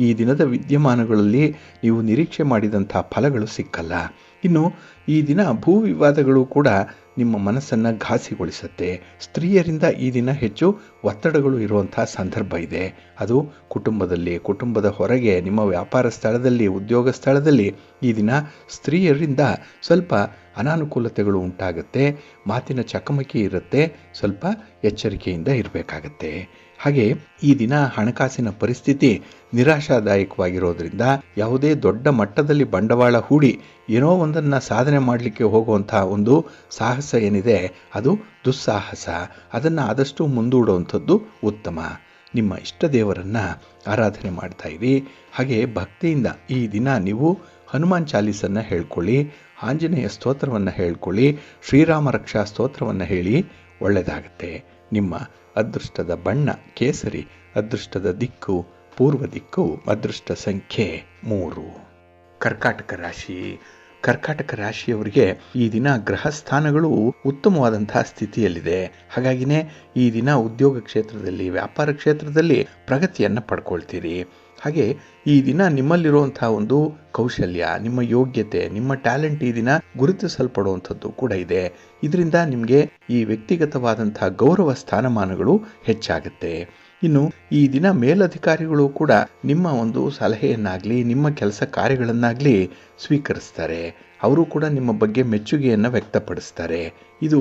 S1: ಈ ದಿನದ ವಿದ್ಯಮಾನಗಳಲ್ಲಿ ನೀವು ನಿರೀಕ್ಷೆ ಮಾಡಿದಂಥ ಫಲಗಳು ಸಿಕ್ಕಲ್ಲ. ಇನ್ನು ಈ ದಿನ ಭೂ ವಿವಾದಗಳು ಕೂಡ ನಿಮ್ಮ ಮನಸ್ಸನ್ನು ಘಾಸಿಗೊಳಿಸುತ್ತೆ. ಸ್ತ್ರೀಯರಿಂದ ಈ ದಿನ ಹೆಚ್ಚು ಒತ್ತಡಗಳು ಇರುವಂಥ ಸಂದರ್ಭ ಇದೆ. ಅದು ಕುಟುಂಬದಲ್ಲಿ, ಕುಟುಂಬದ ಹೊರಗೆ, ನಿಮ್ಮ ವ್ಯಾಪಾರ ಸ್ಥಳದಲ್ಲಿ, ಉದ್ಯೋಗ ಸ್ಥಳದಲ್ಲಿ ಈ ದಿನ ಸ್ತ್ರೀಯರಿಂದ ಸ್ವಲ್ಪ ಅನಾನುಕೂಲತೆಗಳು ಉಂಟಾಗುತ್ತೆ. ಮಾತಿನ ಚಕಮಕಿ ಇರುತ್ತೆ. ಸ್ವಲ್ಪ ಎಚ್ಚರಿಕೆಯಿಂದ ಇರಬೇಕಾಗತ್ತೆ. ಹಾಗೆ ಈ ದಿನ ಹಣಕಾಸಿನ ಪರಿಸ್ಥಿತಿ ನಿರಾಶಾದಾಯಕವಾಗಿರೋದ್ರಿಂದ ಯಾವುದೇ ದೊಡ್ಡ ಮಟ್ಟದಲ್ಲಿ ಬಂಡವಾಳ ಹೂಡಿ ಏನೋ ಒಂದನ್ನು ಸಾಧನೆ ಮಾಡಲಿಕ್ಕೆ ಹೋಗುವಂಥ ಒಂದು ಸಾಹಸ ಏನಿದೆ ಅದು ದುಸ್ಸಾಹಸ. ಅದನ್ನು ಆದಷ್ಟು ಮುಂದೂಡುವಂಥದ್ದು ಉತ್ತಮ. ನಿಮ್ಮ ಇಷ್ಟ ದೇವರನ್ನು ಆರಾಧನೆ ಮಾಡ್ತಾ ಇರಿ. ಹಾಗೆ ಭಕ್ತಿಯಿಂದ ಈ ದಿನ ನೀವು ಹನುಮಾನ್ ಚಾಲೀಸನ್ನು ಹೇಳ್ಕೊಳ್ಳಿ, ಆಂಜನೇಯ ಸ್ತೋತ್ರವನ್ನು ಹೇಳ್ಕೊಳ್ಳಿ, ಶ್ರೀರಾಮ ರಕ್ಷಾ ಸ್ತೋತ್ರವನ್ನು ಹೇಳಿ, ಒಳ್ಳೆಯದಾಗತ್ತೆ. ನಿಮ್ಮ ಅದೃಷ್ಟದ ಬಣ್ಣ ಕೇಸರಿ, ಅದೃಷ್ಟದ ದಿಕ್ಕು ಪೂರ್ವ ದಿಕ್ಕು, ಅದೃಷ್ಟ ಸಂಖ್ಯೆ 3. ಕರ್ಕಾಟಕ ರಾಶಿ. ಕರ್ಕಾಟಕ ರಾಶಿಯವರಿಗೆ ಈ ದಿನ ಗ್ರಹ ಸ್ಥಾನಗಳು ಉತ್ತಮವಾದಂತಹ ಸ್ಥಿತಿಯಲ್ಲಿದೆ. ಹಾಗಾಗಿನೇ ಈ ದಿನ ಉದ್ಯೋಗ ಕ್ಷೇತ್ರದಲ್ಲಿ, ವ್ಯಾಪಾರ ಕ್ಷೇತ್ರದಲ್ಲಿ ಪ್ರಗತಿಯನ್ನು ಪಡ್ಕೊಳ್ತೀರಿ. ಹಾಗೆ ಈ ದಿನ ನಿಮ್ಮಲ್ಲಿರುವಂತಹ ಒಂದು ಕೌಶಲ್ಯ, ನಿಮ್ಮ ಯೋಗ್ಯತೆ, ನಿಮ್ಮ ಟ್ಯಾಲೆಂಟ್ ಈ ದಿನ ಗುರುತಿಸಲ್ಪಡುವಂಥದ್ದು ಕೂಡ ಇದೆ. ಇದರಿಂದ ನಿಮಗೆ ಈ ವ್ಯಕ್ತಿಗತವಾದಂತಹ ಗೌರವ ಸ್ಥಾನಮಾನಗಳು ಹೆಚ್ಚಾಗುತ್ತೆ. ಇನ್ನು ಈ ದಿನ ಮೇಲಧಿಕಾರಿಗಳು ಕೂಡ ನಿಮ್ಮ ಒಂದು ಸಲಹೆಯನ್ನಾಗಲಿ, ನಿಮ್ಮ ಕೆಲಸ ಕಾರ್ಯಗಳನ್ನಾಗಲಿ ಸ್ವೀಕರಿಸ್ತಾರೆ. ಅವರು ಕೂಡ ನಿಮ್ಮ ಬಗ್ಗೆ ಮೆಚ್ಚುಗೆಯನ್ನು ವ್ಯಕ್ತಪಡಿಸ್ತಾರೆ. ಇದು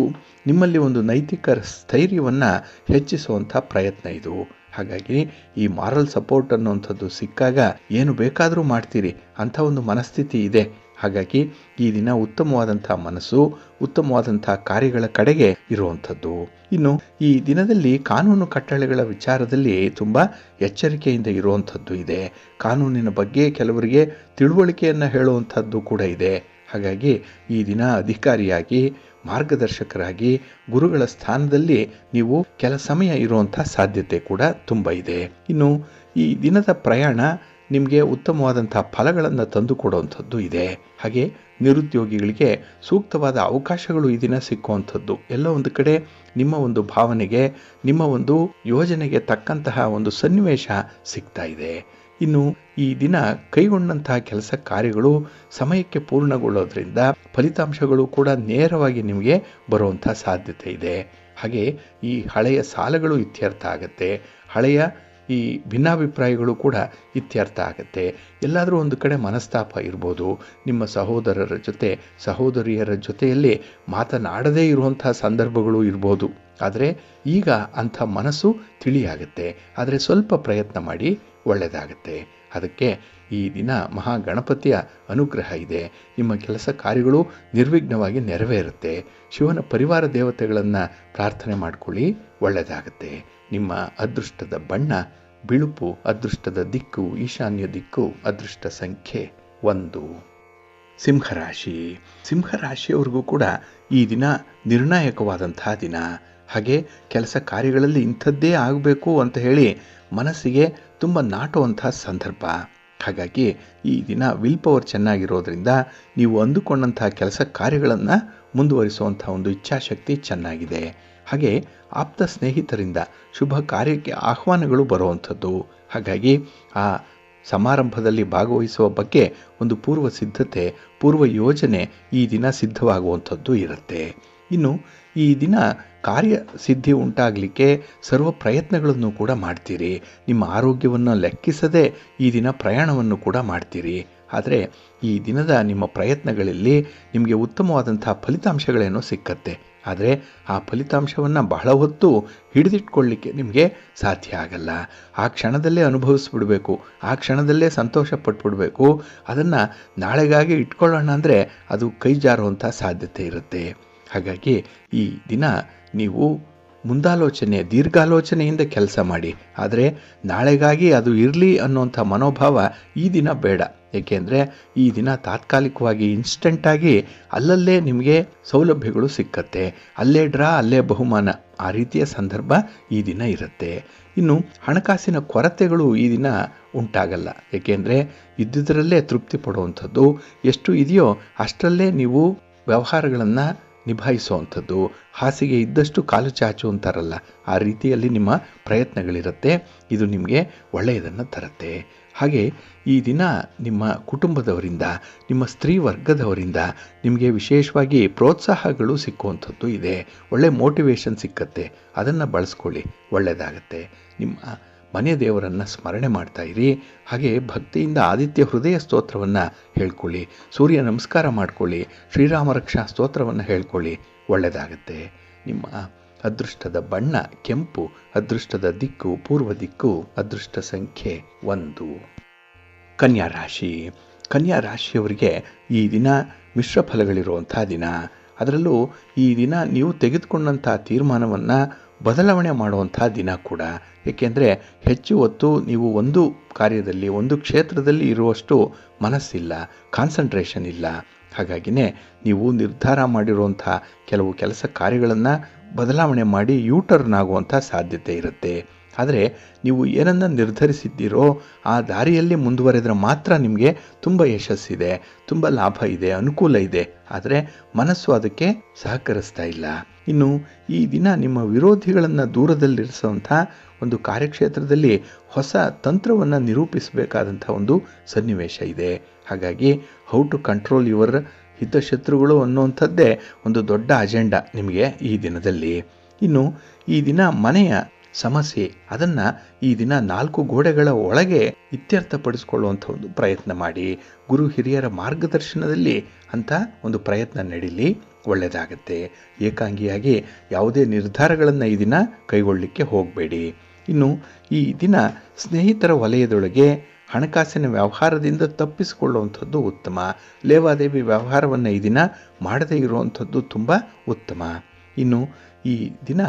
S1: ನಿಮ್ಮಲ್ಲಿ ಒಂದು ನೈತಿಕ ಸ್ಥೈರ್ಯವನ್ನು ಹೆಚ್ಚಿಸುವಂಥ ಪ್ರಯತ್ನ ಇದು. ಹಾಗಾಗಿ ಈ ಮಾರಲ್ ಸಪೋರ್ಟ್ ಅನ್ನುವಂಥದ್ದು ಸಿಕ್ಕಾಗ ಏನು ಬೇಕಾದರೂ ಮಾಡ್ತೀರಿ ಅಂಥ ಒಂದು ಮನಸ್ಥಿತಿ ಇದೆ. ಹಾಗಾಗಿ ಈ ದಿನ ಉತ್ತಮವಾದಂಥ ಮನಸ್ಸು, ಉತ್ತಮವಾದಂಥ ಕಾರ್ಯಗಳ ಕಡೆಗೆ ಇರುವಂಥದ್ದು. ಇನ್ನು ಈ ದಿನದಲ್ಲಿ ಕಾನೂನು ಕಟ್ಟಳೆಗಳ ವಿಚಾರದಲ್ಲಿ ತುಂಬ ಎಚ್ಚರಿಕೆಯಿಂದ ಇರುವಂಥದ್ದು ಇದೆ. ಕಾನೂನಿನ ಬಗ್ಗೆ ಕೆಲವರಿಗೆ ತಿಳುವಳಿಕೆಯನ್ನು ಹೇಳುವಂಥದ್ದು ಕೂಡ ಇದೆ. ಹಾಗಾಗಿ ಈ ದಿನ ಅಧಿಕಾರಿಯಾಗಿ, ಮಾರ್ಗದರ್ಶಕರಾಗಿ, ಗುರುಗಳ ಸ್ಥಾನದಲ್ಲಿ ನೀವು ಕೆಲ ಸಮಯ ಇರುವಂಥ ಸಾಧ್ಯತೆ ಕೂಡ ತುಂಬ ಇದೆ. ಇನ್ನು ಈ ದಿನದ ಪ್ರಯಾಣ ನಿಮಗೆ ಉತ್ತಮವಾದಂಥ ಫಲಗಳನ್ನು ತಂದುಕೊಡುವಂಥದ್ದು ಇದೆ. ಹಾಗೆ ನಿರುದ್ಯೋಗಿಗಳಿಗೆ ಸೂಕ್ತವಾದ ಅವಕಾಶಗಳು ಈ ದಿನ ಸಿಕ್ಕುವಂಥದ್ದು. ಎಲ್ಲ ಒಂದು ಕಡೆ ನಿಮ್ಮ ಒಂದು ಭಾವನೆಗೆ, ನಿಮ್ಮ ಒಂದು ಯೋಜನೆಗೆ ತಕ್ಕಂತಹ ಒಂದು ಸನ್ನಿವೇಶ ಸಿಗ್ತಾ ಇದೆ. ಇನ್ನು ಈ ದಿನ ಕೈಗೊಂಡಂತಹ ಕೆಲಸ ಕಾರ್ಯಗಳು ಸಮಯಕ್ಕೆ ಪೂರ್ಣಗೊಳ್ಳೋದ್ರಿಂದ ಫಲಿತಾಂಶಗಳು ಕೂಡ ನೇರವಾಗಿ ನಿಮಗೆ ಬರುವಂಥ ಸಾಧ್ಯತೆ ಇದೆ. ಹಾಗೆ ಈ ಹಳೆಯ ಸಾಲಗಳು ಇತ್ಯರ್ಥ ಆಗುತ್ತೆ. ಹಳೆಯ ಈ ಭಿನ್ನಾಭಿಪ್ರಾಯಗಳು ಕೂಡ ಇತ್ಯರ್ಥ ಆಗುತ್ತೆ. ಎಲ್ಲಾದರೂ ಒಂದು ಕಡೆ ಮನಸ್ತಾಪ ಇರ್ಬೋದು. ನಿಮ್ಮ ಸಹೋದರರ ಜೊತೆ, ಸಹೋದರಿಯರ ಜೊತೆಯಲ್ಲಿ ಮಾತನಾಡದೇ ಇರುವಂಥ ಸಂದರ್ಭಗಳು ಇರ್ಬೋದು. ಆದರೆ ಈಗ ಅಂಥ ಮನಸ್ಸು ತಿಳಿಯಾಗುತ್ತೆ. ಆದರೆ ಸ್ವಲ್ಪ ಪ್ರಯತ್ನ ಮಾಡಿ, ಒಳ್ಳೆಯದಾಗತ್ತೆ. ಅದಕ್ಕೆ ಈ ದಿನ ಮಹಾಗಣಪತಿಯ ಅನುಗ್ರಹ ಇದೆ. ನಿಮ್ಮ ಕೆಲಸ ಕಾರ್ಯಗಳು ನಿರ್ವಿಘ್ನವಾಗಿ ನೆರವೇರುತ್ತೆ. ಶಿವನ ಪರಿವಾರ ದೇವತೆಗಳನ್ನು ಪ್ರಾರ್ಥನೆ ಮಾಡಿಕೊಳ್ಳಿ, ಒಳ್ಳೆಯದಾಗತ್ತೆ. ನಿಮ್ಮ ಅದೃಷ್ಟದ ಬಣ್ಣ ಬಿಳುಪು, ಅದೃಷ್ಟದ ದಿಕ್ಕು ಈಶಾನ್ಯ ದಿಕ್ಕು, ಅದೃಷ್ಟ ಸಂಖ್ಯೆ 1. ಸಿಂಹರಾಶಿ. ಸಿಂಹರಾಶಿಯವ್ರಿಗೂ ಕೂಡ ಈ ದಿನ ನಿರ್ಣಾಯಕವಾದಂತಹ ದಿನ. ಹಾಗೆ ಕೆಲಸ ಕಾರ್ಯಗಳಲ್ಲಿ ಇಂಥದ್ದೇ ಆಗಬೇಕು ಅಂತ ಹೇಳಿ ಮನಸ್ಸಿಗೆ ತುಂಬ ನಾಟುವಂತಹ ಸಂದರ್ಭ. ಹಾಗಾಗಿ ಈ ದಿನ ವಿಲ್ ಪವರ್ ಚೆನ್ನಾಗಿರೋದ್ರಿಂದ ನೀವು ಅಂದುಕೊಂಡಂತಹ ಕೆಲಸ ಕಾರ್ಯಗಳನ್ನು ಮುಂದುವರಿಸುವಂಥ ಒಂದು ಇಚ್ಛಾಶಕ್ತಿ ಚೆನ್ನಾಗಿದೆ. ಹಾಗೆ ಆಪ್ತ ಸ್ನೇಹಿತರಿಂದ ಶುಭ ಕಾರ್ಯಕ್ಕೆ ಆಹ್ವಾನಗಳು ಬರುವಂಥದ್ದು. ಹಾಗಾಗಿ ಆ ಸಮಾರಂಭದಲ್ಲಿ ಭಾಗವಹಿಸುವ ಬಗ್ಗೆ ಒಂದು ಪೂರ್ವ ಸಿದ್ಧತೆ, ಪೂರ್ವ ಯೋಜನೆ ಈ ದಿನ ಸಿದ್ಧವಾಗುವಂಥದ್ದು ಇರುತ್ತೆ. ಇನ್ನು ಈ ದಿನ ಕಾರ್ಯಸಿದ್ಧಿ ಉಂಟಾಗಲಿಕ್ಕೆ ಸರ್ವ ಪ್ರಯತ್ನಗಳನ್ನು ಕೂಡ ಮಾಡ್ತೀರಿ. ನಿಮ್ಮ ಆರೋಗ್ಯವನ್ನು ಲೆಕ್ಕಿಸದೆ ಈ ದಿನ ಪ್ರಯಾಣವನ್ನು ಕೂಡ ಮಾಡ್ತೀರಿ. ಆದರೆ ಈ ದಿನದ ನಿಮ್ಮ ಪ್ರಯತ್ನಗಳಲ್ಲಿ ನಿಮಗೆ ಉತ್ತಮವಾದಂಥ ಫಲಿತಾಂಶಗಳೇನೋ ಸಿಕ್ಕತ್ತೆ. ಆದರೆ ಆ ಫಲಿತಾಂಶವನ್ನು ಬಹಳ ಹೊತ್ತು ಹಿಡಿದಿಟ್ಕೊಳ್ಳಿಕ್ಕೆ ನಿಮಗೆ ಸಾಧ್ಯ ಆಗಲ್ಲ. ಆ ಕ್ಷಣದಲ್ಲೇ ಅನುಭವಿಸ್ಬಿಡಬೇಕು, ಆ ಕ್ಷಣದಲ್ಲೇ ಸಂತೋಷ ಪಟ್ಬಿಡಬೇಕು. ಅದನ್ನು ನಾಳೆಗಾಗಿ ಇಟ್ಕೊಳ್ಳೋಣ ಅಂದರೆ ಅದು ಕೈ ಜಾರುವಂಥ ಸಾಧ್ಯತೆ ಇರುತ್ತೆ. ಹಾಗಾಗಿ ಈ ದಿನ ನೀವು ಮುಂದಾಲೋಚನೆ, ದೀರ್ಘಾಲೋಚನೆಯಿಂದ ಕೆಲಸ ಮಾಡಿ. ಆದರೆ ನಾಳೆಗಾಗಿ ಅದು ಇರಲಿ ಅನ್ನುವಂಥ ಮನೋಭಾವ ಈ ದಿನ ಬೇಡ. ಏಕೆಂದರೆ ಈ ದಿನ ತಾತ್ಕಾಲಿಕವಾಗಿ ಇನ್ಸ್ಟೆಂಟಾಗಿ ಅಲ್ಲಲ್ಲೇ ನಿಮಗೆ ಸೌಲಭ್ಯಗಳು ಸಿಕ್ಕತ್ತೆ. ಅಲ್ಲೇ ಡ್ರಾ, ಅಲ್ಲೇ ಬಹುಮಾನ, ಆ ರೀತಿಯ ಸಂದರ್ಭ ಈ ದಿನ ಇರುತ್ತೆ. ಇನ್ನು ಹಣಕಾಸಿನ ಕೊರತೆಗಳು ಈ ದಿನ ಉಂಟಾಗಲ್ಲ. ಏಕೆಂದರೆ ಇದ್ದುದರಲ್ಲೇ ತೃಪ್ತಿ ಪಡುವಂಥದ್ದು. ಎಷ್ಟು ಇದೆಯೋ ಅಷ್ಟರಲ್ಲೇ ನೀವು ವ್ಯವಹಾರಗಳನ್ನು ನಿಭಾಯಿಸುವಂಥದ್ದು, ಹಾಸಿಗೆ ಇದ್ದಷ್ಟು ಕಾಲು ಚಾಚು ಅಂತಾರಲ್ಲ, ಆ ರೀತಿಯಲ್ಲಿ ನಿಮ್ಮ ಪ್ರಯತ್ನಗಳಿರುತ್ತೆ. ಇದು ನಿಮಗೆ ಒಳ್ಳೆಯದನ್ನು ತರುತ್ತೆ. ಹಾಗೆ ಈ ದಿನ ನಿಮ್ಮ ಕುಟುಂಬದವರಿಂದ, ನಿಮ್ಮ ಸ್ತ್ರೀ ವರ್ಗದವರಿಂದ ನಿಮಗೆ ವಿಶೇಷವಾಗಿ ಪ್ರೋತ್ಸಾಹಗಳು ಸಿಕ್ಕುವಂಥದ್ದು ಇದೆ. ಒಳ್ಳೆ ಮೋಟಿವೇಶನ್ ಸಿಕ್ಕತ್ತೆ, ಅದನ್ನು ಬಳಸ್ಕೊಳ್ಳಿ, ಒಳ್ಳೆಯದಾಗತ್ತೆ. ನಿಮ್ಮ ಮನೆ ದೇವರನ್ನು ಸ್ಮರಣೆ ಮಾಡ್ತಾ ಇರಿ. ಹಾಗೆ ಭಕ್ತಿಯಿಂದ ಆದಿತ್ಯ ಹೃದಯ ಸ್ತೋತ್ರವನ್ನು ಹೇಳ್ಕೊಳ್ಳಿ, ಸೂರ್ಯ ನಮಸ್ಕಾರ ಮಾಡ್ಕೊಳ್ಳಿ, ಶ್ರೀರಾಮ ರಕ್ಷಾ ಸ್ತೋತ್ರವನ್ನು ಹೇಳ್ಕೊಳ್ಳಿ, ಒಳ್ಳೆಯದಾಗತ್ತೆ. ನಿಮ್ಮ ಅದೃಷ್ಟದ ಬಣ್ಣ ಕೆಂಪು, ಅದೃಷ್ಟದ ದಿಕ್ಕು ಪೂರ್ವ ದಿಕ್ಕು, ಅದೃಷ್ಟ ಸಂಖ್ಯೆ 1. ಕನ್ಯಾ ರಾಶಿ. ಕನ್ಯಾ ರಾಶಿಯವರಿಗೆ ಈ ದಿನ ಮಿಶ್ರ ಫಲಗಳಿರುವಂಥ ದಿನ. ಅದರಲ್ಲೂ ಈ ದಿನ ನೀವು ತೆಗೆದುಕೊಂಡಂಥ ತೀರ್ಮಾನವನ್ನು ಬದಲಾವಣೆ ಮಾಡುವಂಥ ದಿನ ಕೂಡ. ಏಕೆಂದರೆ ಹೆಚ್ಚು ಹೊತ್ತು ನೀವು ಒಂದು ಕಾರ್ಯದಲ್ಲಿ, ಒಂದು ಕ್ಷೇತ್ರದಲ್ಲಿ ಇರುವಷ್ಟು ಮನಸ್ಸಿಲ್ಲ, ಕಾನ್ಸಂಟ್ರೇಷನ್ ಇಲ್ಲ. ಹಾಗಾಗಿನೇ ನೀವು ನಿರ್ಧಾರ ಮಾಡಿರುವಂಥ ಕೆಲವು ಕೆಲಸ ಕಾರ್ಯಗಳನ್ನು ಬದಲಾವಣೆ ಮಾಡಿ ಯೂಟರ್ನ್ ಆಗುವಂಥ ಸಾಧ್ಯತೆ ಇರುತ್ತೆ. ಆದರೆ ನೀವು ಏನನ್ನು ನಿರ್ಧರಿಸಿದ್ದೀರೋ ಆ ದಾರಿಯಲ್ಲಿ ಮುಂದುವರೆದರೆ ಮಾತ್ರ ನಿಮಗೆ ತುಂಬ ಯಶಸ್ಸಿದೆ, ತುಂಬ ಲಾಭ ಇದೆ, ಅನುಕೂಲ ಇದೆ. ಆದರೆ ಮನಸ್ಸು ಅದಕ್ಕೆ ಸಹಕರಿಸ್ತಾ ಇಲ್ಲ. ಇನ್ನು ಈ ದಿನ ನಿಮ್ಮ ವಿರೋಧಿಗಳನ್ನು ದೂರದಲ್ಲಿರಿಸುವಂಥ ಒಂದು ಕಾರ್ಯಕ್ಷೇತ್ರದಲ್ಲಿ ಹೊಸ ತಂತ್ರವನ್ನು ನಿರೂಪಿಸಬೇಕಾದಂಥ ಒಂದು ಸನ್ನಿವೇಶ ಇದೆ. ಹಾಗಾಗಿ ಹೌ ಟು ಕಂಟ್ರೋಲ್ ಯುವರ್ ಹಿತಶತ್ರುಗಳು ಅನ್ನುವಂಥದ್ದೇ ಒಂದು ದೊಡ್ಡ ಅಜೆಂಡಾ ನಿಮಗೆ ಈ ದಿನದಲ್ಲಿ. ಇನ್ನು ಈ ದಿನ ಮನೆಯ ಸಮಸ್ಯೆ, ಅದನ್ನು ಈ ದಿನ 4 ಗೋಡೆಗಳ ಒಳಗೆ ಇತ್ಯರ್ಥಪಡಿಸಿಕೊಳ್ಳುವಂಥ ಒಂದು ಪ್ರಯತ್ನ ಮಾಡಿ. ಗುರು ಹಿರಿಯರ ಮಾರ್ಗದರ್ಶನದಲ್ಲಿ ಅಂಥ ಒಂದು ಪ್ರಯತ್ನ ನಡೀಲಿ, ಒಳ್ಳೆಯದಾಗತ್ತೆ. ಏಕಾಂಗಿಯಾಗಿ ಯಾವುದೇ ನಿರ್ಧಾರಗಳನ್ನು ಈ ದಿನ ಕೈಗೊಳ್ಳಲಿಕ್ಕೆ ಹೋಗಬೇಡಿ. ಇನ್ನು ಈ ದಿನ ಸ್ನೇಹಿತರ ವಲಯದೊಳಗೆ ಹಣಕಾಸಿನ ವ್ಯವಹಾರದಿಂದ ತಪ್ಪಿಸಿಕೊಳ್ಳುವಂಥದ್ದು ಉತ್ತಮ. ಲೇವಾದೇವಿ ವ್ಯವಹಾರವನ್ನು ಈ ದಿನ ಮಾಡದೇ ಇರುವಂಥದ್ದು ತುಂಬ ಉತ್ತಮ. ಇನ್ನು ಈ ದಿನ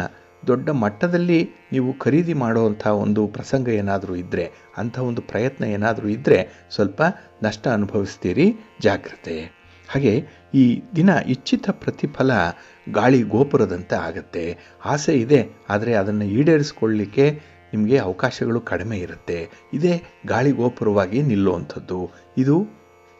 S1: ದೊಡ್ಡ ಮಟ್ಟದಲ್ಲಿ ನೀವು ಖರೀದಿ ಮಾಡುವಂಥ ಒಂದು ಪ್ರಸಂಗ ಏನಾದರೂ ಇದ್ದರೆ, ಅಂಥ ಒಂದು ಪ್ರಯತ್ನ ಏನಾದರೂ ಇದ್ದರೆ ಸ್ವಲ್ಪ ನಷ್ಟ ಅನುಭವಿಸ್ತೀರಿ, ಜಾಗ್ರತೆ. ಹಾಗೆ ಈ ದಿನ ಇಚ್ಛಿತ ಪ್ರತಿಫಲ ಗಾಳಿ ಗೋಪುರದಂತೆ ಆಗತ್ತೆ. ಆಸೆ ಇದೆ, ಆದರೆ ಅದನ್ನು ಈಡೇರಿಸಿಕೊಳ್ಳಲಿಕ್ಕೆ ನಿಮಗೆ ಅವಕಾಶಗಳು ಕಡಿಮೆ ಇರುತ್ತೆ. ಇದೇ ಗಾಳಿ ಗೋಪುರವಾಗಿ ನಿಲ್ಲುವಂಥದ್ದು. ಇದು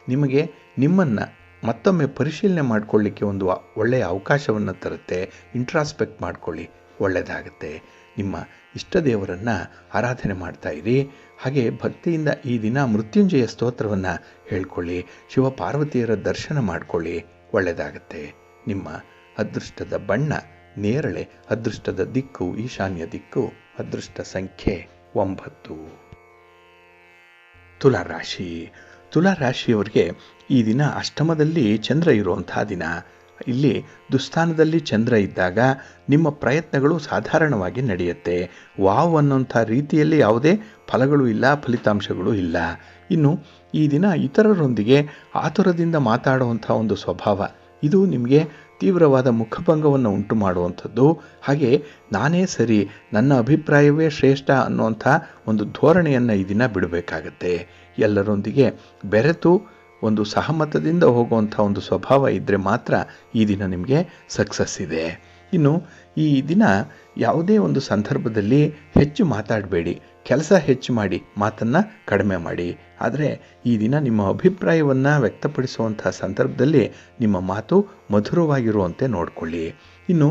S1: ನಿಮಗೆ ನಿಮ್ಮನ್ನು ಮತ್ತೊಮ್ಮೆ ಪರಿಶೀಲನೆ ಮಾಡಿಕೊಳ್ಳಿಕ್ಕೆ ಒಂದು ಒಳ್ಳೆಯ ಅವಕಾಶವನ್ನು ತರುತ್ತೆ. ಇಂಟ್ರಾಸ್ಪೆಕ್ಟ್ ಮಾಡಿಕೊಳ್ಳಿ, ಒಳ್ಳೆಯದಾಗತ್ತೆ. ನಿಮ್ಮ ಇಷ್ಟ ದೇವರನ್ನು ಆರಾಧನೆ ಮಾಡ್ತಾ ಇರಿ. ಹಾಗೆ ಭಕ್ತಿಯಿಂದ ಈ ದಿನ ಮೃತ್ಯುಂಜಯ ಸ್ತೋತ್ರವನ್ನು ಹೇಳ್ಕೊಳ್ಳಿ, ಶಿವಪಾರ್ವತಿಯರ ದರ್ಶನ ಮಾಡಿಕೊಳ್ಳಿ, ಒಳ್ಳೆಯದಾಗತ್ತೆ. ನಿಮ್ಮ ಅದೃಷ್ಟದ ಬಣ್ಣ ನೇರಳೆ, ಅದೃಷ್ಟದ ದಿಕ್ಕು ಈಶಾನ್ಯ ದಿಕ್ಕು, ಅದೃಷ್ಟ ಸಂಖ್ಯೆ 9. ತುಲಾರಾಶಿ. ತುಲಾರಾಶಿಯವರಿಗೆ ಈ ದಿನ ಅಷ್ಟಮದಲ್ಲಿ ಚಂದ್ರ ಇರುವಂಥ ದಿನ. ಇಲ್ಲಿ ದುಸ್ಥಾನದಲ್ಲಿ ಚಂದ್ರ ಇದ್ದಾಗ ನಿಮ್ಮ ಪ್ರಯತ್ನಗಳು ಸಾಧಾರಣವಾಗಿ ನಡೆಯುತ್ತೆ. ವಾವ್ ಅನ್ನೋಂಥ ರೀತಿಯಲ್ಲಿ ಯಾವುದೇ ಫಲಗಳು ಇಲ್ಲ, ಫಲಿತಾಂಶಗಳು ಇಲ್ಲ. ಇನ್ನು ಈ ದಿನ ಇತರರೊಂದಿಗೆ ಆತುರದಿಂದ ಮಾತಾಡುವಂಥ ಒಂದು ಸ್ವಭಾವ, ಇದು ನಿಮಗೆ ತೀವ್ರವಾದ ಮುಖಭಂಗವನ್ನು ಉಂಟು ಮಾಡುವಂಥದ್ದು. ಹಾಗೆ ನಾನೇ ಸರಿ, ನನ್ನ ಅಭಿಪ್ರಾಯವೇ ಶ್ರೇಷ್ಠ ಅನ್ನುವಂಥ ಒಂದು ಧೋರಣೆಯನ್ನು ಈ ದಿನ ಬಿಡಬೇಕಾಗತ್ತೆ. ಎಲ್ಲರೊಂದಿಗೆ ಬೆರೆತು ಒಂದು ಸಹಮತದಿಂದ ಹೋಗುವಂಥ ಒಂದು ಸ್ವಭಾವ ಇದ್ದರೆ ಮಾತ್ರ ಈ ದಿನ ನಿಮಗೆ ಸಕ್ಸಸ್ ಇದೆ. ಇನ್ನು ಈ ದಿನ ಯಾವುದೇ ಒಂದು ಸಂದರ್ಭದಲ್ಲಿ ಹೆಚ್ಚು ಮಾತಾಡಬೇಡಿ, ಕೆಲಸ ಹೆಚ್ಚು ಮಾಡಿ, ಮಾತನ್ನು ಕಡಿಮೆ ಮಾಡಿ. ಆದರೆ ಈ ದಿನ ನಿಮ್ಮ ಅಭಿಪ್ರಾಯವನ್ನು ವ್ಯಕ್ತಪಡಿಸುವಂಥ ಸಂದರ್ಭದಲ್ಲಿ ನಿಮ್ಮ ಮಾತು ಮಧುರವಾಗಿರುವಂತೆ ನೋಡಿಕೊಳ್ಳಿ. ಇನ್ನು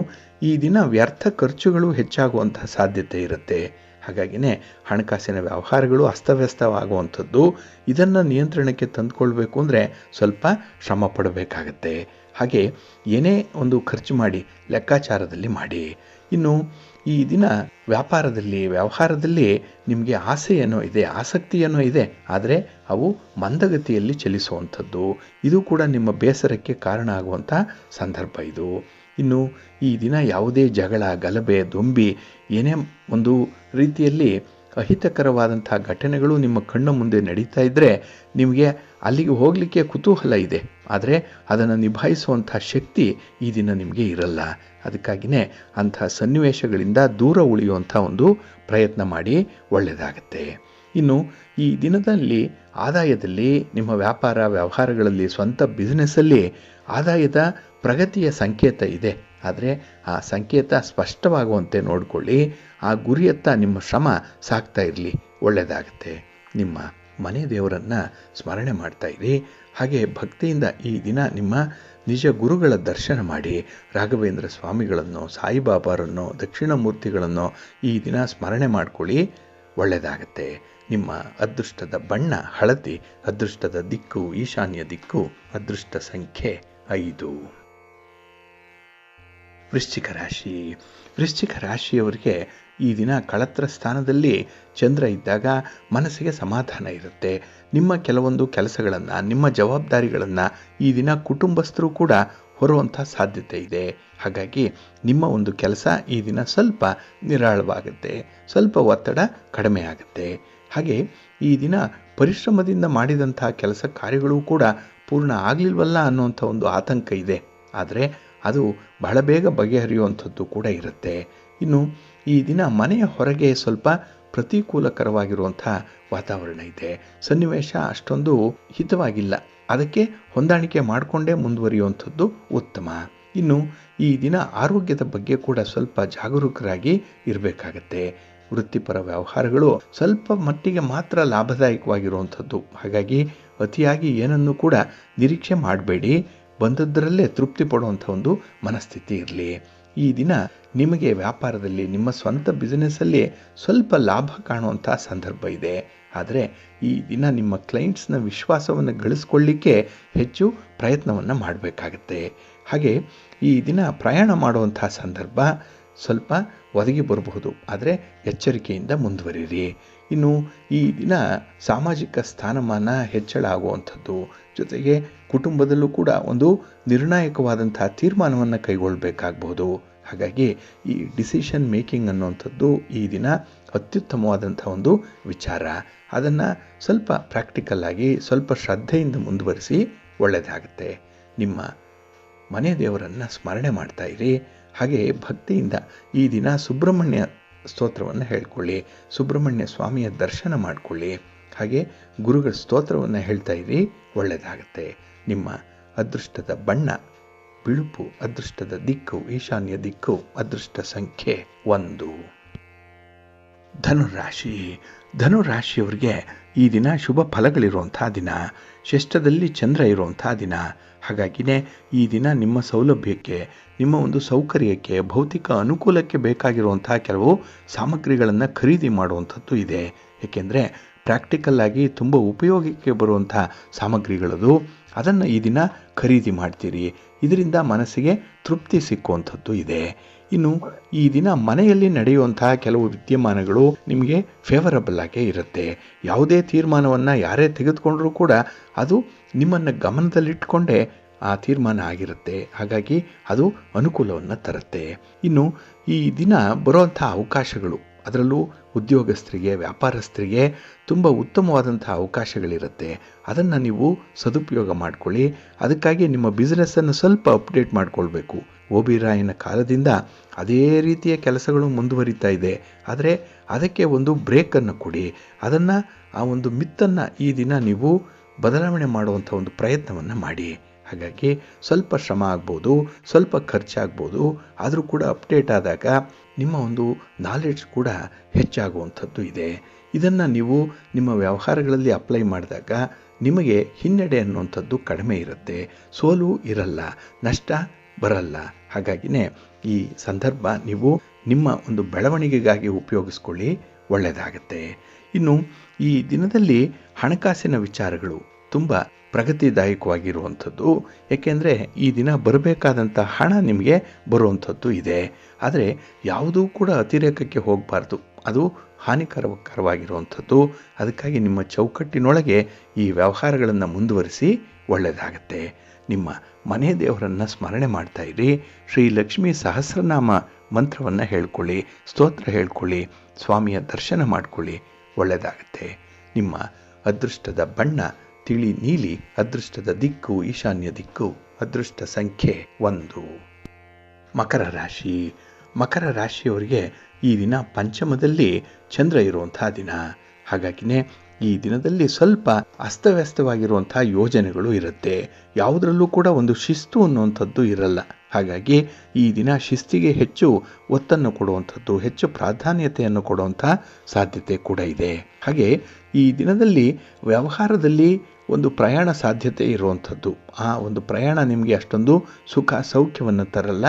S1: ಈ ದಿನ ವ್ಯರ್ಥ ಖರ್ಚುಗಳು ಹೆಚ್ಚಾಗುವಂಥ ಸಾಧ್ಯತೆ ಇರುತ್ತೆ. ಹಾಗಾಗಿನೇ ಹಣಕಾಸಿನ ವ್ಯವಹಾರಗಳು ಅಸ್ತವ್ಯಸ್ತವಾಗುವಂಥದ್ದು. ಇದನ್ನು ನಿಯಂತ್ರಣಕ್ಕೆ ತಂದುಕೊಳ್ಬೇಕು ಅಂದರೆ ಸ್ವಲ್ಪ ಶ್ರಮ ಪಡಬೇಕಾಗತ್ತೆ. ಹಾಗೆ ಏನೇ ಒಂದು ಖರ್ಚು ಮಾಡಿ ಲೆಕ್ಕಾಚಾರದಲ್ಲಿ ಮಾಡಿ. ಇನ್ನು ಈ ದಿನ ವ್ಯವಹಾರದಲ್ಲಿ ನಿಮಗೆ ಆಸೆ ಏನೋ ಇದೆ, ಆಸಕ್ತಿ ಏನೋ ಇದೆ, ಆದರೆ ಅವು ಮಂದಗತಿಯಲ್ಲಿ ಚಲಿಸುವಂಥದ್ದು. ಇದು ಕೂಡ ನಿಮ್ಮ ಬೇಸರಕ್ಕೆ ಕಾರಣ ಆಗುವಂಥ ಸಂದರ್ಭ ಇದು. ಇನ್ನು ಈ ದಿನ ಯಾವುದೇ ಜಗಳ, ಗಲಭೆ, ದೊಂಬಿ, ಏನೇ ಒಂದು ರೀತಿಯಲ್ಲಿ ಅಹಿತಕರವಾದಂಥ ಘಟನೆಗಳು ನಿಮ್ಮ ಕಣ್ಣ ಮುಂದೆ ನಡೀತಾ ಇದ್ದರೆ ನಿಮಗೆ ಅಲ್ಲಿಗೆ ಹೋಗಲಿಕ್ಕೆ ಕುತೂಹಲ ಇದೆ, ಆದರೆ ಅದನ್ನು ನಿಭಾಯಿಸುವಂಥ ಶಕ್ತಿ ಈ ದಿನ ನಿಮಗೆ ಇರಲ್ಲ. ಅದಕ್ಕಾಗಿಯೇ ಅಂಥ ಸನ್ನಿವೇಶಗಳಿಂದ ದೂರ ಉಳಿಯುವಂಥ ಒಂದು ಪ್ರಯತ್ನ ಮಾಡಿ, ಒಳ್ಳೆಯದಾಗತ್ತೆ. ಇನ್ನು ಈ ದಿನದಲ್ಲಿ ಆದಾಯದಲ್ಲಿ ನಿಮ್ಮ ವ್ಯಾಪಾರ ವ್ಯವಹಾರಗಳಲ್ಲಿ, ಸ್ವಂತ ಬಿಸ್ನೆಸ್ಸಲ್ಲಿ ಆದಾಯದ ಪ್ರಗತಿಯ ಸಂಕೇತ ಇದೆ. ಆದರೆ ಆ ಸಂಕೇತ ಸ್ಪಷ್ಟವಾಗುವಂತೆ ನೋಡಿಕೊಳ್ಳಿ. ಆ ಗುರಿಯತ್ತ ನಿಮ್ಮ ಶ್ರಮ ಸಾಗ್ತಾ ಇರಲಿ, ಒಳ್ಳೆಯದಾಗುತ್ತೆ. ನಿಮ್ಮ ಮನೆ ದೇವರನ್ನು ಸ್ಮರಣೆ ಮಾಡ್ತಾ ಇರಿ. ಹಾಗೆ ಭಕ್ತಿಯಿಂದ ಈ ದಿನ ನಿಮ್ಮ ನಿಜ ಗುರುಗಳ ದರ್ಶನ ಮಾಡಿ ರಾಘವೇಂದ್ರ ಸ್ವಾಮಿಗಳನ್ನು, ಸಾಯಿಬಾಬಾರನ್ನು, ದಕ್ಷಿಣಮೂರ್ತಿಗಳನ್ನು ಈ ದಿನ ಸ್ಮರಣೆ ಮಾಡ್ಕೊಳ್ಳಿ. ಒಳ್ಳೆಯದಾಗತ್ತೆ. ನಿಮ್ಮ ಅದೃಷ್ಟದ ಬಣ್ಣ ಹಳದಿ, ಅದೃಷ್ಟದ ದಿಕ್ಕು ಈಶಾನ್ಯ ದಿಕ್ಕು, ಅದೃಷ್ಟ ಸಂಖ್ಯೆ 5. ವೃಶ್ಚಿಕ ರಾಶಿ. ವೃಶ್ಚಿಕ ರಾಶಿಯವರಿಗೆ ಈ ದಿನ ಕಳತ್ರ ಸ್ಥಾನದಲ್ಲಿ ಚಂದ್ರ ಇದ್ದಾಗ ಮನಸ್ಸಿಗೆ ಸಮಾಧಾನ ಇರುತ್ತೆ. ನಿಮ್ಮ ಕೆಲವೊಂದು ಕೆಲಸಗಳನ್ನು, ನಿಮ್ಮ ಜವಾಬ್ದಾರಿಗಳನ್ನು ಈ ದಿನ ಕುಟುಂಬಸ್ಥರು ಕೂಡ ಹೊರುವಂಥ ಸಾಧ್ಯತೆ ಇದೆ. ಹಾಗಾಗಿ ನಿಮ್ಮ ಒಂದು ಕೆಲಸ ಈ ದಿನ ಸ್ವಲ್ಪ ನಿರಾಳವಾಗುತ್ತೆ, ಸ್ವಲ್ಪ ಒತ್ತಡ ಕಡಿಮೆ ಆಗುತ್ತೆ. ಹಾಗೆ ಈ ದಿನ ಪರಿಶ್ರಮದಿಂದ ಮಾಡಿದಂಥ ಕೆಲಸ ಕಾರ್ಯಗಳು ಕೂಡ ಪೂರ್ಣ ಆಗಲಿಲ್ವಲ್ಲ ಅನ್ನುವಂಥ ಒಂದು ಆತಂಕ ಇದೆ. ಆದರೆ ಅದು ಬಹಳ ಬೇಗ ಬಗೆಹರಿಯುವಂಥದ್ದು ಕೂಡ ಇರುತ್ತೆ. ಇನ್ನು ಈ ದಿನ ಮನೆಯ ಹೊರಗೆ ಸ್ವಲ್ಪ ಪ್ರತಿಕೂಲಕರವಾಗಿರುವಂಥ ವಾತಾವರಣ ಇದೆ. ಸನ್ನಿವೇಶ ಅಷ್ಟೊಂದು ಹಿತವಾಗಿಲ್ಲ. ಅದಕ್ಕೆ ಹೊಂದಾಣಿಕೆ ಮಾಡಿಕೊಂಡೇ ಮುಂದುವರಿಯುವಂಥದ್ದು ಉತ್ತಮ. ಇನ್ನು ಈ ದಿನ ಆರೋಗ್ಯದ ಬಗ್ಗೆ ಕೂಡ ಸ್ವಲ್ಪ ಜಾಗರೂಕರಾಗಿ ಇರಬೇಕಾಗತ್ತೆ. ವೃತ್ತಿಪರ ವ್ಯವಹಾರಗಳು ಸ್ವಲ್ಪ ಮಟ್ಟಿಗೆ ಮಾತ್ರ ಲಾಭದಾಯಕವಾಗಿರುವಂಥದ್ದು. ಹಾಗಾಗಿ ಅತಿಯಾಗಿ ಏನನ್ನು ಕೂಡ ನಿರೀಕ್ಷೆ ಮಾಡಬೇಡಿ. ಬಂದದ್ದರಲ್ಲೇ ತೃಪ್ತಿ ಪಡುವಂಥ ಒಂದು ಮನಸ್ಥಿತಿ ಇರಲಿ. ಈ ದಿನ ನಿಮಗೆ ವ್ಯಾಪಾರದಲ್ಲಿ, ನಿಮ್ಮ ಸ್ವಂತ ಬಿಸ್ನೆಸ್ಸಲ್ಲಿ ಸ್ವಲ್ಪ ಲಾಭ ಕಾಣುವಂಥ ಸಂದರ್ಭ ಇದೆ. ಆದರೆ ಈ ದಿನ ನಿಮ್ಮ ಕ್ಲೈಂಟ್ಸ್ನ ವಿಶ್ವಾಸವನ್ನು ಗಳಿಸ್ಕೊಳ್ಳಿಕ್ಕೆ ಹೆಚ್ಚು ಪ್ರಯತ್ನವನ್ನು ಮಾಡಬೇಕಾಗತ್ತೆ. ಹಾಗೆ ಈ ದಿನ ಪ್ರಯಾಣ ಮಾಡುವಂಥ ಸಂದರ್ಭ ಸ್ವಲ್ಪ ಒದಗಿ ಬರಬಹುದು. ಆದರೆ ಎಚ್ಚರಿಕೆಯಿಂದ ಮುಂದುವರಿಯಿರಿ. ಇನ್ನು ಈ ದಿನ ಸಾಮಾಜಿಕ ಸ್ಥಾನಮಾನ ಹೆಚ್ಚಳ ಆಗುವಂಥದ್ದು, ಜೊತೆಗೆ ಕುಟುಂಬದಲ್ಲೂ ಕೂಡ ಒಂದು ನಿರ್ಣಾಯಕವಾದಂಥ ತೀರ್ಮಾನವನ್ನು ಕೈಗೊಳ್ಳಬೇಕಾಗಬಹುದು. ಹಾಗಾಗಿ ಈ ಡಿಸಿಷನ್ ಮೇಕಿಂಗ್ ಅನ್ನುವಂಥದ್ದು ಈ ದಿನ ಅತ್ಯುತ್ತಮವಾದಂಥ ಒಂದು ವಿಚಾರ. ಅದನ್ನು ಸ್ವಲ್ಪ ಪ್ರಾಕ್ಟಿಕಲ್ ಆಗಿ, ಸ್ವಲ್ಪ ಶ್ರದ್ಧೆಯಿಂದ ಮುಂದುವರಿಸಿ, ಒಳ್ಳೆಯದಾಗುತ್ತೆ. ನಿಮ್ಮ ಮನೆ ದೇವರನ್ನು ಸ್ಮರಣೆ ಮಾಡ್ತಾ ಇರಿ. ಹಾಗೆ ಭಕ್ತಿಯಿಂದ ಈ ದಿನ ಸುಬ್ರಹ್ಮಣ್ಯ ಸ್ತೋತ್ರವನ್ನು ಹೇಳ್ಕೊಳ್ಳಿ, ಸುಬ್ರಹ್ಮಣ್ಯ ಸ್ವಾಮಿಯ ದರ್ಶನ ಮಾಡಿಕೊಳ್ಳಿ. ಹಾಗೆ ಗುರುಗಳ ಸ್ತೋತ್ರವನ್ನು ಹೇಳ್ತಾ ಇರಿ, ಒಳ್ಳೆಯದಾಗುತ್ತೆ. ನಿಮ್ಮ ಅದೃಷ್ಟದ ಬಣ್ಣ ಬಿಳುಪು, ಅದೃಷ್ಟದ ದಿಕ್ಕು ಈಶಾನ್ಯ ದಿಕ್ಕು, ಅದೃಷ್ಟ ಸಂಖ್ಯೆ 1. ಧನುರಾಶಿ. ಧನುರಾಶಿಯವರಿಗೆ ಈ ದಿನ ಶುಭ ಫಲಗಳಿರುವಂಥ ದಿನ, ಷಷ್ಠದಲ್ಲಿ ಚಂದ್ರ ಇರುವಂಥ ದಿನ. ಹಾಗಾಗಿಯೇ ಈ ದಿನ ನಿಮ್ಮ ಸೌಲಭ್ಯಕ್ಕೆ, ನಿಮ್ಮ ಒಂದು ಸೌಕರ್ಯಕ್ಕೆ, ಭೌತಿಕ ಅನುಕೂಲಕ್ಕೆ ಬೇಕಾಗಿರುವಂಥ ಕೆಲವು ಸಾಮಗ್ರಿಗಳನ್ನು ಖರೀದಿ ಮಾಡುವಂಥದ್ದು ಇದೆ. ಏಕೆಂದರೆ ಪ್ರಾಕ್ಟಿಕಲ್ ಆಗಿ ತುಂಬ ಉಪಯೋಗಕ್ಕೆ ಬರುವಂಥ ಸಾಮಗ್ರಿಗಳದು. ಅದನ್ನು ಈ ದಿನ ಖರೀದಿ ಮಾಡ್ತೀರಿ. ಇದರಿಂದ ಮನಸ್ಸಿಗೆ ತೃಪ್ತಿ ಸಿಕ್ಕುವಂಥದ್ದು ಇದೆ. ಇನ್ನು ಈ ದಿನ ಮನೆಯಲ್ಲಿ ನಡೆಯುವಂತಹ ಕೆಲವು ವಿದ್ಯಮಾನಗಳು ನಿಮಗೆ ಫೇವರಬಲ್ ಆಗೇ ಇರುತ್ತೆ. ಯಾವುದೇ ತೀರ್ಮಾನವನ್ನು ಯಾರೇ ತೆಗೆದುಕೊಂಡರೂ ಕೂಡ ಅದು ನಿಮ್ಮನ್ನು ಗಮನದಲ್ಲಿಟ್ಟುಕೊಂಡೇ ಆ ತೀರ್ಮಾನ ಆಗಿರುತ್ತೆ. ಹಾಗಾಗಿ ಅದು ಅನುಕೂಲವನ್ನು ತರುತ್ತೆ. ಇನ್ನು ಈ ದಿನ ಬರುವಂಥ ಅವಕಾಶಗಳು, ಅದರಲ್ಲೂ ಉದ್ಯೋಗಸ್ಥರಿಗೆ, ವ್ಯಾಪಾರಸ್ಥರಿಗೆ ತುಂಬ ಉತ್ತಮವಾದಂಥ ಅವಕಾಶಗಳಿರುತ್ತೆ. ಅದನ್ನು ನೀವು ಸದುಪಯೋಗ ಮಾಡಿಕೊಳ್ಳಿ. ಅದಕ್ಕಾಗಿ ನಿಮ್ಮ ಬಿಸ್ನೆಸ್ಸನ್ನು ಸ್ವಲ್ಪ ಅಪ್ಡೇಟ್ ಮಾಡಿಕೊಳ್ಬೇಕು. ಓಬಿರಾಯನ ಕಾಲದಿಂದ ಅದೇ ರೀತಿಯ ಕೆಲಸಗಳು ಮುಂದುವರಿತಾ ಇದೆ. ಆದರೆ ಅದಕ್ಕೆ ಒಂದು ಬ್ರೇಕನ್ನು ಕೊಡಿ. ಅದನ್ನು, ಆ ಒಂದು ಮಿತ್ತನ್ನು ಈ ದಿನ ನೀವು ಬದಲಾವಣೆ ಮಾಡುವಂಥ ಒಂದು ಪ್ರಯತ್ನವನ್ನು ಮಾಡಿ. ಹಾಗಾಗಿ ಸ್ವಲ್ಪ ಶ್ರಮ ಆಗ್ಬೋದು, ಸ್ವಲ್ಪ ಖರ್ಚಾಗ್ಬೋದು. ಆದರೂ ಕೂಡ ಅಪ್ಡೇಟ್ ಆದಾಗ ನಿಮ್ಮ ಒಂದು ನಾಲೆಡ್ಜ್ ಕೂಡ ಹೆಚ್ಚಾಗುವಂಥದ್ದು ಇದೆ. ಇದನ್ನು ನೀವು ನಿಮ್ಮ ವ್ಯವಹಾರಗಳಲ್ಲಿ ಅಪ್ಲೈ ಮಾಡಿದಾಗ ನಿಮಗೆ ಹಿನ್ನಡೆ ಅನ್ನುವಂಥದ್ದು ಕಡಿಮೆ ಇರುತ್ತೆ. ಸೋಲು ಇರಲ್ಲ, ನಷ್ಟ ಬರಲ್ಲ. ಹಾಗಾಗಿನೇ ಈ ಸಂದರ್ಭ ನೀವು ನಿಮ್ಮ ಒಂದು ಬೆಳವಣಿಗೆಗಾಗಿ ಉಪಯೋಗಿಸ್ಕೊಳ್ಳಿ, ಒಳ್ಳೆಯದಾಗತ್ತೆ. ಇನ್ನು ಈ ದಿನದಲ್ಲಿ ಹಣಕಾಸಿನ ವಿಚಾರಗಳು ತುಂಬ ಪ್ರಗತಿದಾಯಕವಾಗಿರುವಂಥದ್ದು. ಏಕೆಂದರೆ ಈ ದಿನ ಬರಬೇಕಾದಂಥ ಹಣ ನಿಮಗೆ ಬರುವಂಥದ್ದು ಇದೆ. ಆದರೆ ಯಾವುದೂ ಕೂಡ ಅತಿರೇಕಕ್ಕೆ ಹೋಗಬಾರ್ದು, ಅದು ಹಾನಿಕರವಾಗಿರುವಂಥದ್ದು. ಅದಕ್ಕಾಗಿ ನಿಮ್ಮ ಚೌಕಟ್ಟಿನೊಳಗೆ ಈ ವ್ಯವಹಾರಗಳನ್ನು ಮುಂದುವರಿಸಿ, ಒಳ್ಳೆಯದಾಗತ್ತೆ. ನಿಮ್ಮ ಮನೆ ದೇವರನ್ನು ಸ್ಮರಣೆ ಮಾಡ್ತಾ ಇರಿ. ಶ್ರೀ ಲಕ್ಷ್ಮೀ ಸಹಸ್ರನಾಮ ಮಂತ್ರವನ್ನು ಹೇಳ್ಕೊಳ್ಳಿ, ಸ್ತೋತ್ರ ಹೇಳ್ಕೊಳ್ಳಿ, ಸ್ವಾಮಿಯ ದರ್ಶನ ಮಾಡಿಕೊಳ್ಳಿ, ಒಳ್ಳೆಯದಾಗತ್ತೆ. ನಿಮ್ಮ ಅದೃಷ್ಟದ ಬಣ್ಣ ತಿಳಿ ನೀಲಿ, ಅದೃಷ್ಟದ ದಿಕ್ಕು ಈಶಾನ್ಯ ದಿಕ್ಕು, ಅದೃಷ್ಟ ಸಂಖ್ಯೆ 1. ಮಕರ ರಾಶಿ. ಮಕರ ರಾಶಿಯವರಿಗೆ ಈ ದಿನ ಪಂಚಮದಲ್ಲಿ ಚಂದ್ರ ಇರುವಂಥ ದಿನ. ಹಾಗಾಗಿನೇ ಈ ದಿನದಲ್ಲಿ ಸ್ವಲ್ಪ ಅಸ್ತವ್ಯಸ್ತವಾಗಿರುವಂತಹ ಯೋಜನೆಗಳು ಇರುತ್ತೆ. ಯಾವುದರಲ್ಲೂ ಕೂಡ ಒಂದು ಶಿಸ್ತು ಅನ್ನುವಂಥದ್ದು ಇರಲ್ಲ. ಹಾಗಾಗಿ ಈ ದಿನ ಶಿಸ್ತಿಗೆ ಹೆಚ್ಚು ಒತ್ತನ್ನು ಕೊಡುವಂಥದ್ದು, ಹೆಚ್ಚು ಪ್ರಾಧಾನ್ಯತೆಯನ್ನು ಕೊಡುವಂತಹ ಸಾಧ್ಯತೆ ಕೂಡ ಇದೆ. ಹಾಗೆ ಈ ದಿನದಲ್ಲಿ ವ್ಯವಹಾರದಲ್ಲಿ ಒಂದು ಪ್ರಯಾಣ ಸಾಧ್ಯತೆ ಇರುವಂಥದ್ದು. ಆ ಒಂದು ಪ್ರಯಾಣ ನಿಮಗೆ ಅಷ್ಟೊಂದು ಸುಖ ಸೌಖ್ಯವನ್ನು ತರಲ್ಲ.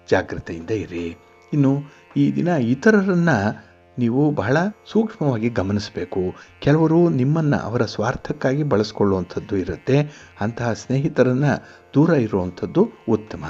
S1: ಜಾಗ್ರತೆಯಿಂದ ಇರಿ. ಇನ್ನು ಈ ದಿನ ಇತರರನ್ನು ನೀವು ಬಹಳ ಸೂಕ್ಷ್ಮವಾಗಿ ಗಮನಿಸಬೇಕು. ಕೆಲವರು ನಿಮ್ಮನ್ನು ಅವರ ಸ್ವಾರ್ಥಕ್ಕಾಗಿ ಬಳಸ್ಕೊಳ್ಳುವಂಥದ್ದು ಇರುತ್ತೆ. ಅಂತಹ ಸ್ನೇಹಿತರನ್ನು ದೂರ ಇರುವಂಥದ್ದು ಉತ್ತಮ.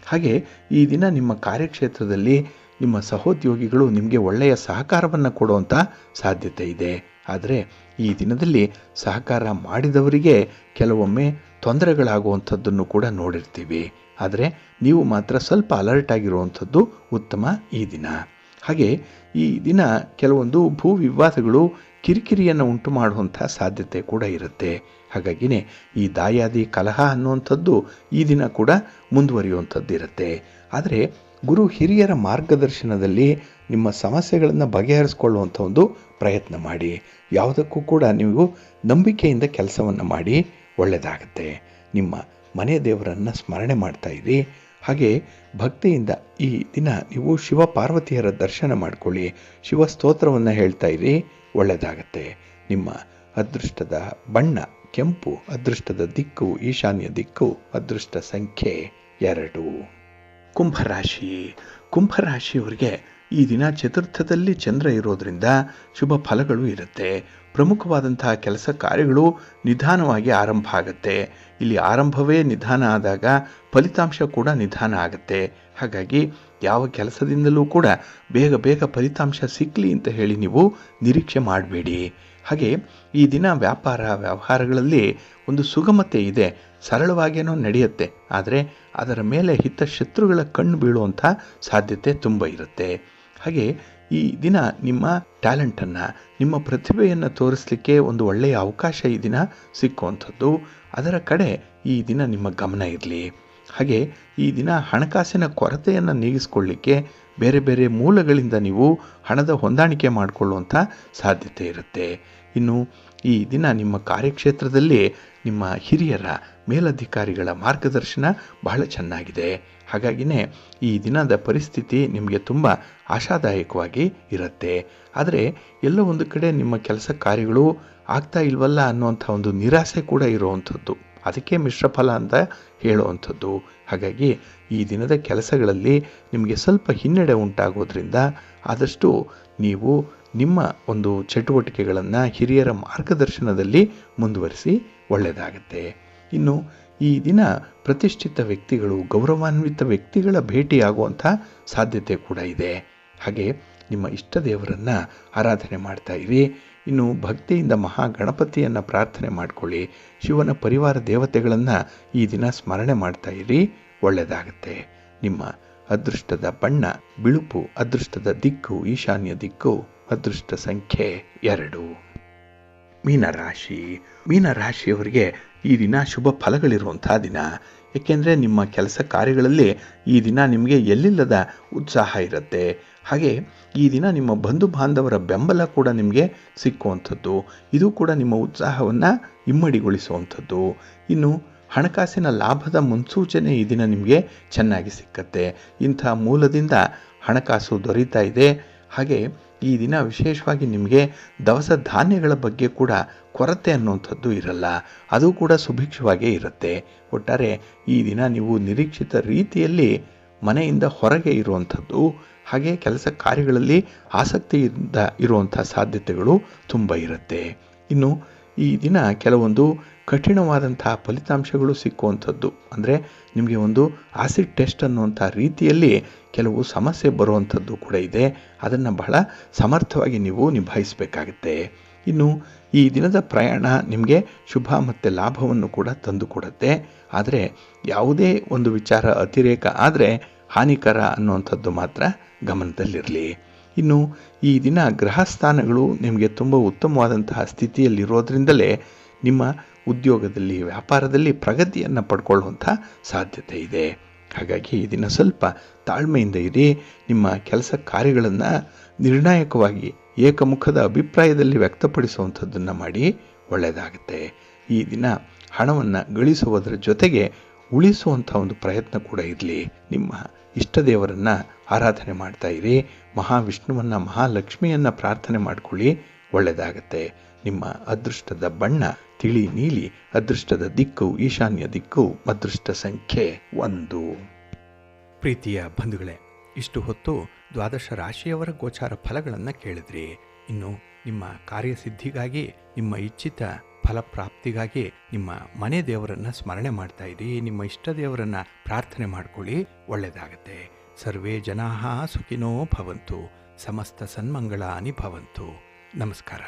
S1: ಹಾಗೆ ಈ ದಿನ ನಿಮ್ಮ ಕಾರ್ಯಕ್ಷೇತ್ರದಲ್ಲಿ ನಿಮ್ಮ ಸಹೋದ್ಯೋಗಿಗಳು ನಿಮಗೆ ಒಳ್ಳೆಯ ಸಹಕಾರವನ್ನು ಕೊಡುವಂಥ ಸಾಧ್ಯತೆ ಇದೆ. ಆದರೆ ಈ ದಿನದಲ್ಲಿ ಸಹಕಾರ ಮಾಡಿದವರಿಗೆ ಕೆಲವೊಮ್ಮೆ ತೊಂದರೆಗಳಾಗುವಂಥದ್ದನ್ನು ಕೂಡ ನೋಡಿರ್ತೀವಿ. ಆದರೆ ನೀವು ಮಾತ್ರ ಸ್ವಲ್ಪ ಅಲರ್ಟ್ ಆಗಿರುವಂಥದ್ದು ಉತ್ತಮ ಈ ದಿನ. ಹಾಗೆ ಈ ದಿನ ಕೆಲವೊಂದು ಭೂ ವಿವಾದಗಳು ಕಿರಿಕಿರಿಯನ್ನು ಉಂಟು ಮಾಡುವಂಥ ಸಾಧ್ಯತೆ ಕೂಡ ಇರುತ್ತೆ. ಹಾಗಾಗಿನೇ ಈ ದಾಯಾದಿ ಕಲಹ ಅನ್ನುವಂಥದ್ದು ಈ ದಿನ ಕೂಡ ಮುಂದುವರಿಯುವಂಥದ್ದು ಇರುತ್ತೆ. ಆದರೆ ಗುರು ಹಿರಿಯರ ಮಾರ್ಗದರ್ಶನದಲ್ಲಿ ನಿಮ್ಮ ಸಮಸ್ಯೆಗಳನ್ನು ಬಗೆಹರಿಸ್ಕೊಳ್ಳುವಂಥ ಒಂದು ಪ್ರಯತ್ನ ಮಾಡಿ. ಯಾವುದಕ್ಕೂ ಕೂಡ ನೀವು ನಂಬಿಕೆಯಿಂದ ಕೆಲಸವನ್ನು ಮಾಡಿ, ಒಳ್ಳೆಯದಾಗತ್ತೆ. ನಿಮ್ಮ ಮನೆ ದೇವರನ್ನು ಸ್ಮರಣೆ ಮಾಡ್ತಾ ಇರಿ. ಹಾಗೆ ಭಕ್ತಿಯಿಂದ ಈ ದಿನ ನೀವು ಶಿವ ಪಾರ್ವತಿಯರ ದರ್ಶನ ಮಾಡಿಕೊಳ್ಳಿ, ಶಿವ ಸ್ತೋತ್ರವನ್ನು ಹೇಳ್ತಾ ಇರಿ, ಒಳ್ಳೆಯದಾಗತ್ತೆ. ನಿಮ್ಮ ಅದೃಷ್ಟದ ಬಣ್ಣ ಕೆಂಪು, ಅದೃಷ್ಟದ ದಿಕ್ಕು ಈಶಾನ್ಯ ದಿಕ್ಕು, ಅದೃಷ್ಟ ಸಂಖ್ಯೆ 2. ಕುಂಭರಾಶಿ. ಕುಂಭರಾಶಿಯವರಿಗೆ ಈ ದಿನ ಚತುರ್ಥದಲ್ಲಿ ಚಂದ್ರ ಇರೋದರಿಂದ ಶುಭ ಫಲಗಳು ಇರುತ್ತೆ. ಪ್ರಮುಖವಾದಂತಹ ಕೆಲಸ ಕಾರ್ಯಗಳು ನಿಧಾನವಾಗಿ ಆರಂಭ ಆಗುತ್ತೆ. ಇಲ್ಲಿ ಆರಂಭವೇ ನಿಧಾನ ಆದಾಗ ಫಲಿತಾಂಶ ಕೂಡ ನಿಧಾನ ಆಗುತ್ತೆ. ಹಾಗಾಗಿ ಯಾವ ಕೆಲಸದಿಂದಲೂ ಕೂಡ ಬೇಗ ಬೇಗ ಫಲಿತಾಂಶ ಸಿಕ್ಕಲಿ ಅಂತ ಹೇಳಿ ನೀವು ನಿರೀಕ್ಷೆ ಮಾಡಬೇಡಿ. ಹಾಗೆ ಈ ದಿನ ವ್ಯಾಪಾರ ವ್ಯವಹಾರಗಳಲ್ಲಿ ಒಂದು ಸುಗಮತೆ ಇದೆ, ಸರಳವಾಗೇನೋ ನಡೆಯುತ್ತೆ. ಆದರೆ ಅದರ ಮೇಲೆ ಹಿತಶತ್ರುಗಳ ಕಣ್ಣು ಬೀಳುವಂಥ ಸಾಧ್ಯತೆ ತುಂಬ ಇರುತ್ತೆ. ಹಾಗೆ ಈ ದಿನ ನಿಮ್ಮ ಟ್ಯಾಲೆಂಟನ್ನು, ನಿಮ್ಮ ಪ್ರತಿಭೆಯನ್ನು ತೋರಿಸಲಿಕ್ಕೆ ಒಂದು ಒಳ್ಳೆಯ ಅವಕಾಶ ಈ ದಿನ ಸಿಕ್ಕುವಂಥದ್ದು. ಅದರ ಕಡೆ ಈ ದಿನ ನಿಮ್ಮ ಗಮನ ಇರಲಿ. ಹಾಗೆ ಈ ದಿನ ಹಣಕಾಸಿನ ಕೊರತೆಯನ್ನು ನೀಗಿಸ್ಕೊಳ್ಳಿಕ್ಕೆ ಬೇರೆ ಬೇರೆ ಮೂಲಗಳಿಂದ ನೀವು ಹಣದ ಹೊಂದಾಣಿಕೆ ಮಾಡಿಕೊಳ್ಳುವಂಥ ಸಾಧ್ಯತೆ ಇರುತ್ತೆ. ಇನ್ನು ಈ ದಿನ ನಿಮ್ಮ ಕಾರ್ಯಕ್ಷೇತ್ರದಲ್ಲಿ ನಿಮ್ಮ ಹಿರಿಯರ ಮೇಲಧಿಕಾರಿಗಳ ಮಾರ್ಗದರ್ಶನ ಬಹಳ ಚೆನ್ನಾಗಿದೆ. ಹಾಗಾಗಿನೇ ಈ ದಿನದ ಪರಿಸ್ಥಿತಿ ನಿಮಗೆ ತುಂಬ ಆಶಾದಾಯಕವಾಗಿ ಇರುತ್ತೆ. ಆದರೆ ಎಲ್ಲೋ ಒಂದು ಕಡೆ ನಿಮ್ಮ ಕೆಲಸ ಕಾರ್ಯಗಳು ಆಗ್ತಾ ಇಲ್ವಲ್ಲ ಅನ್ನುವಂಥ ಒಂದು ನಿರಾಸೆ ಕೂಡ ಇರುವಂಥದ್ದು. ಅದಕ್ಕೆ ಮಿಶ್ರ ಫಲ ಅಂತ ಹೇಳುವಂಥದ್ದು. ಹಾಗಾಗಿ ಈ ದಿನದ ಕೆಲಸಗಳಲ್ಲಿ ನಿಮಗೆ ಸ್ವಲ್ಪ ಹಿನ್ನಡೆ ಉಂಟಾಗೋದ್ರಿಂದ ಆದಷ್ಟು ನೀವು ನಿಮ್ಮ ಒಂದು ಚಟುವಟಿಕೆಗಳನ್ನು ಹಿರಿಯರ ಮಾರ್ಗದರ್ಶನದಲ್ಲಿ ಮುಂದುವರಿಸಿ, ಒಳ್ಳೆಯದಾಗುತ್ತೆ. ಇನ್ನು ಈ ದಿನ ಪ್ರತಿಷ್ಠಿತ ವ್ಯಕ್ತಿಗಳು, ಗೌರವಾನ್ವಿತ ವ್ಯಕ್ತಿಗಳ ಭೇಟಿಯಾಗುವಂಥ ಸಾಧ್ಯತೆ ಕೂಡ ಇದೆ. ಹಾಗೆ ನಿಮ್ಮ ಇಷ್ಟ ದೇವರನ್ನು ಆರಾಧನೆ ಮಾಡ್ತಾ ಇರಿ. ಇನ್ನು ಭಕ್ತಿಯಿಂದ ಮಹಾಗಣಪತಿಯನ್ನು ಪ್ರಾರ್ಥನೆ ಮಾಡಿಕೊಳ್ಳಿ. ಶಿವನ ಪರಿವಾರ ದೇವತೆಗಳನ್ನು ಈ ದಿನ ಸ್ಮರಣೆ ಮಾಡ್ತಾ ಇರಿ, ಒಳ್ಳೆಯದಾಗುತ್ತೆ. ನಿಮ್ಮ ಅದೃಷ್ಟದ ಬಣ್ಣ ಬಿಳುಪು, ಅದೃಷ್ಟದ ದಿಕ್ಕು ಈಶಾನ್ಯ ದಿಕ್ಕು, ಅದೃಷ್ಟ ಸಂಖ್ಯೆ 2. ಮೀನರಾಶಿ. ಮೀನರಾಶಿಯವರಿಗೆ ಈ ದಿನ ಶುಭ ಫಲಗಳಿರುವಂಥ ದಿನ. ಏಕೆಂದರೆ ನಿಮ್ಮ ಕೆಲಸ ಕಾರ್ಯಗಳಲ್ಲಿ ಈ ದಿನ ನಿಮಗೆ ಎಲ್ಲಿಲ್ಲದ ಉತ್ಸಾಹ ಇರುತ್ತೆ. ಹಾಗೆ ಈ ದಿನ ನಿಮ್ಮ ಬಂಧು ಬಾಂಧವರ ಬೆಂಬಲ ಕೂಡ ನಿಮಗೆ ಸಿಕ್ಕುವಂಥದ್ದು. ಇದು ಕೂಡ ನಿಮ್ಮ ಉತ್ಸಾಹವನ್ನು ಇಮ್ಮಡಿಗೊಳಿಸುವಂಥದ್ದು. ಇನ್ನು ಹಣಕಾಸಿನ ಲಾಭದ ಮುನ್ಸೂಚನೆ ಈ ದಿನ ನಿಮಗೆ ಚೆನ್ನಾಗಿ ಸಿಕ್ಕತ್ತೆ. ಇಂಥ ಮೂಲದಿಂದ ಹಣಕಾಸು ದೊರೀತಾ ಇದೆ. ಹಾಗೆ ಈ ದಿನ ವಿಶೇಷವಾಗಿ ನಿಮಗೆ ದವಸ ಧಾನ್ಯಗಳ ಬಗ್ಗೆ ಕೂಡ ಕೊರತೆ ಅನ್ನುವಂಥದ್ದು ಇರಲ್ಲ. ಅದು ಕೂಡ ಸುಭಿಕ್ಷವಾಗೇ ಇರುತ್ತೆ. ಒಟ್ಟಾರೆ ಈ ದಿನ ನೀವು ನಿರೀಕ್ಷಿತ ರೀತಿಯಲ್ಲಿ ಮನೆಯಿಂದ ಹೊರಗೆ ಇರುವಂಥದ್ದು, ಹಾಗೆ ಕೆಲಸ ಕಾರ್ಯಗಳಲ್ಲಿ ಆಸಕ್ತಿಯಿಂದ ಇರುವಂಥ ಸಾಧ್ಯತೆಗಳು ತುಂಬ ಇರುತ್ತೆ. ಇನ್ನು ಈ ದಿನ ಕೆಲವೊಂದು ಕಠಿಣವಾದಂಥ ಫಲಿತಾಂಶಗಳು ಸಿಕ್ಕುವಂಥದ್ದು, ಅಂದರೆ ನಿಮಗೆ ಒಂದು ಆಸಿಡ್ ಟೆಸ್ಟ್ ಅನ್ನುವಂಥ ರೀತಿಯಲ್ಲಿ ಕೆಲವು ಸಮಸ್ಯೆ ಬರುವಂಥದ್ದು ಕೂಡ ಇದೆ. ಅದನ್ನು ಬಹಳ ಸಮರ್ಥವಾಗಿ ನೀವು ನಿಭಾಯಿಸಬೇಕಾಗುತ್ತೆ. ಇನ್ನು ಈ ದಿನದ ಪ್ರಯಾಣ ನಿಮಗೆ ಶುಭ ಮತ್ತು ಲಾಭವನ್ನು ಕೂಡ ತಂದುಕೊಡುತ್ತೆ. ಆದರೆ ಯಾವುದೇ ಒಂದು ವಿಚಾರ ಅತಿರೇಕ ಆದರೆ ಹಾನಿಕರ ಅನ್ನುವಂಥದ್ದು ಮಾತ್ರ ಗಮನದಲ್ಲಿರಲಿ. ಇನ್ನು ಈ ದಿನ ಗ್ರಹ ಸ್ಥಾನಗಳು ನಿಮಗೆ ತುಂಬ ಉತ್ತಮವಾದಂತಹ ಸ್ಥಿತಿಯಲ್ಲಿರೋದ್ರಿಂದಲೇ ನಿಮ್ಮ ಉದ್ಯೋಗದಲ್ಲಿ ವ್ಯಾಪಾರದಲ್ಲಿ ಪ್ರಗತಿಯನ್ನು ಪಡ್ಕೊಳ್ಳುವಂಥ ಸಾಧ್ಯತೆ ಇದೆ. ಹಾಗಾಗಿ ಈ ದಿನ ಸ್ವಲ್ಪ ತಾಳ್ಮೆಯಿಂದ ಇರಿ. ನಿಮ್ಮ ಕೆಲಸ ಕಾರ್ಯಗಳನ್ನು ನಿರ್ಣಾಯಕವಾಗಿ ಏಕಮುಖದ ಅಭಿಪ್ರಾಯದಲ್ಲಿ ವ್ಯಕ್ತಪಡಿಸುವಂಥದ್ದನ್ನು ಮಾಡಿ, ಒಳ್ಳೆಯದಾಗುತ್ತೆ. ಈ ದಿನ ಹಣವನ್ನು ಗಳಿಸುವುದರ ಜೊತೆಗೆ ಉಳಿಸುವಂಥ ಒಂದು ಪ್ರಯತ್ನ ಕೂಡ ಇರಲಿ. ನಿಮ್ಮ ಇಷ್ಟ ದೇವರನ್ನು ಆರಾಧನೆ ಮಾಡ್ತಾ ಇರಿ. ಮಹಾವಿಷ್ಣುವನ್ನು, ಮಹಾಲಕ್ಷ್ಮಿಯನ್ನು ಪ್ರಾರ್ಥನೆ ಮಾಡಿಕೊಳ್ಳಿ, ಒಳ್ಳೆಯದಾಗತ್ತೆ. ನಿಮ್ಮ ಅದೃಷ್ಟದ ಬಣ್ಣ ತಿಳಿ ನೀಲಿ, ಅದೃಷ್ಟದ ದಿಕ್ಕು ಈಶಾನ್ಯ ದಿಕ್ಕು, ಅದೃಷ್ಟ ಸಂಖ್ಯೆ 1. ಪ್ರೀತಿಯ ಬಂಧುಗಳೇ, ಇಷ್ಟು ಹೊತ್ತು ದ್ವಾದಶ ರಾಶಿಯವರ ಗೋಚಾರ ಫಲಗಳನ್ನು ಕೇಳಿದ್ರಿ. ಇನ್ನು ನಿಮ್ಮ ಕಾರ್ಯಸಿದ್ಧಿಗಾಗಿ, ನಿಮ್ಮ ಇಚ್ಛಿತ ಫಲಪ್ರಾಪ್ತಿಗಾಗಿ ನಿಮ್ಮ ಮನೆ ದೇವರನ್ನು ಸ್ಮರಣೆ ಮಾಡ್ತಾ ಇರಿ. ನಿಮ್ಮ ಇಷ್ಟ ದೇವರನ್ನು ಪ್ರಾರ್ಥನೆ ಮಾಡ್ಕೊಳ್ಳಿ, ಒಳ್ಳೆಯದಾಗತ್ತೆ. ಸರ್ವೇ ಜನಾಃ ಸುಖಿನೋ ಭವಂತು. ಸಮಸ್ತ ಸನ್ಮಂಗಳಾನಿ ಭವಂತು. ನಮಸ್ಕಾರ.